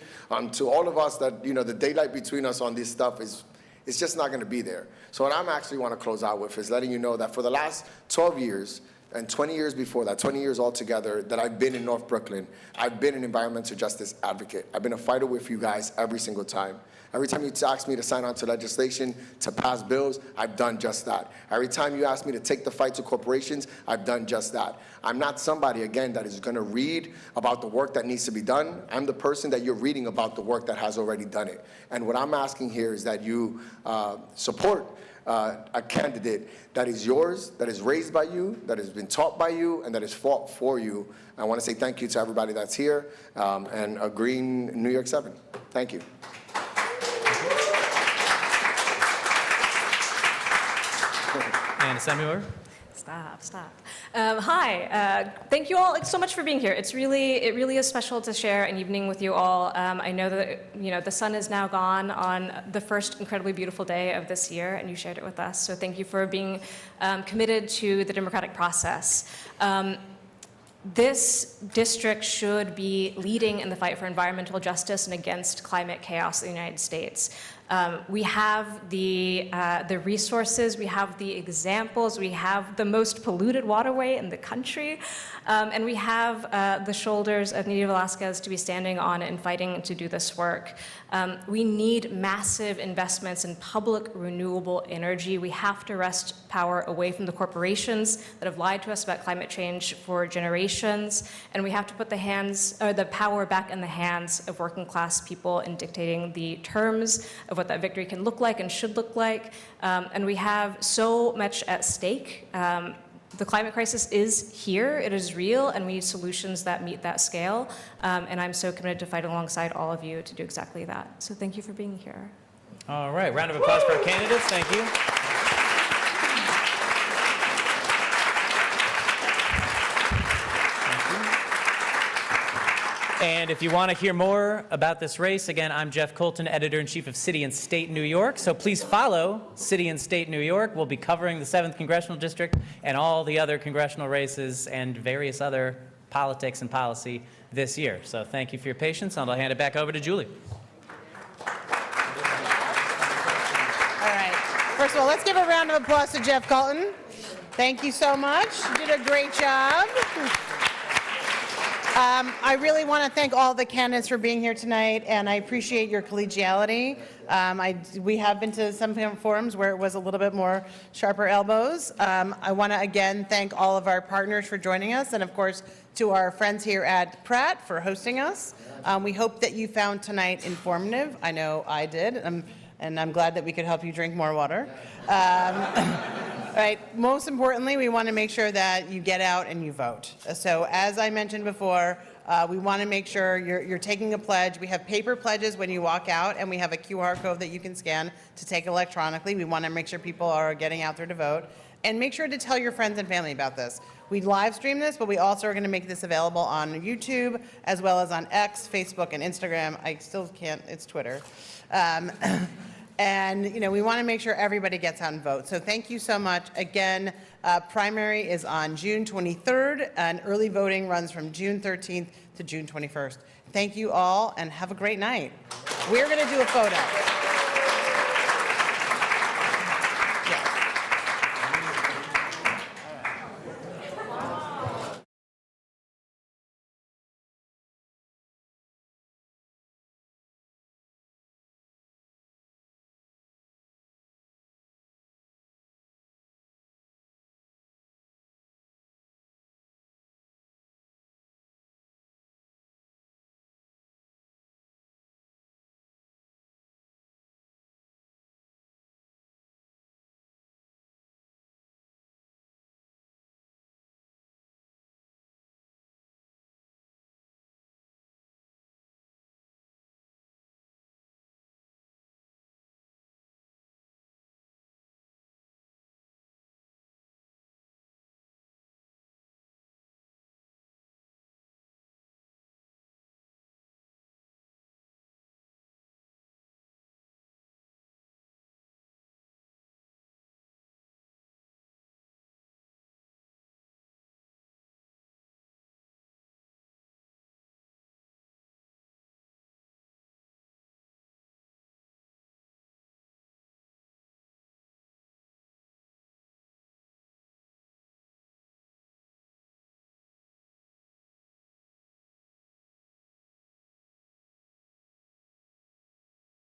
To all of us that, the daylight between us on this stuff it's just not going to be there. So what I'm actually want to close out with is letting you know that for the last 12 years, and 20 years before that, 20 years altogether, that I've been in North Brooklyn, I've been an environmental justice advocate. I've been a fighter with you guys every single time. Every time you ask me to sign on to legislation, to pass bills, I've done just that. Every time you ask me to take the fight to corporations, I've done just that. I'm not somebody, again, that is gonna read about the work that needs to be done. I'm the person that you're reading about the work that has already done it. And what I'm asking here is that you support a candidate that is yours, that is raised by you, that has been taught by you, and that is fought for you. I want to say thank you to everybody that's here, and a green New York 7. Thank you. And Assembly Member? Stop. Hi, thank you all so much for being here. It really is special to share an evening with you all. I know that the sun is now gone on the first incredibly beautiful day of this year, and you shared it with us. So thank you for being committed to the democratic process. This district should be leading in the fight for environmental justice and against climate chaos in the United States. We have the resources, we have the examples, we have the most polluted waterway in the country, and we have the shoulders of Nydia Velázquez to be standing on and fighting to do this work. We need massive investments in public renewable energy. We have to wrest power away from the corporations that have lied to us about climate change for generations, and we have to put the power back in the hands of working class people in dictating the terms of what that victory can look like and should look like. And we have so much at stake. The climate crisis is here, it is real, and we need solutions that meet that scale. And I'm so committed to fight alongside all of you to do exactly that. So thank you for being here. All right, round of applause for our candidates. Thank you. And if you want to hear more about this race, again, I'm Jeff Colton, Editor-in-Chief of City and State New York. So please follow City and State New York. We'll be covering the 7th Congressional District and all the other congressional races and various other politics and policy this year. So thank you for your patience, and I'll hand it back over to Julie. All right. First of all, let's give a round of applause to Jeff Colton. Thank you so much. You did a great job. I really want to thank all the candidates for being here tonight, and I appreciate your collegiality. We have been to some forums where it was a little bit more sharper elbows. I want to again thank all of our partners for joining us, and of course to our friends here at Pratt for hosting us. We hope that you found tonight informative. I know I did, and I'm glad that we could help you drink more water. Right. Most importantly, we want to make sure that you get out and you vote. So as I mentioned before, We want to make sure you're taking a pledge. We have paper pledges when you walk out, and we have a QR code that you can scan to take electronically. We want to make sure people are getting out there to vote. And make sure to tell your friends and family about this. We live stream this, but we also are going to make this available on YouTube, as well as on X, Facebook, and Instagram. I still can't, it's Twitter. And, you know, we want to make sure everybody gets out and votes. So thank you so much. Again, primary is on June 23rd, and early voting runs from June 13th to June 21st. Thank you all, and have a great night. We're going to do a photo.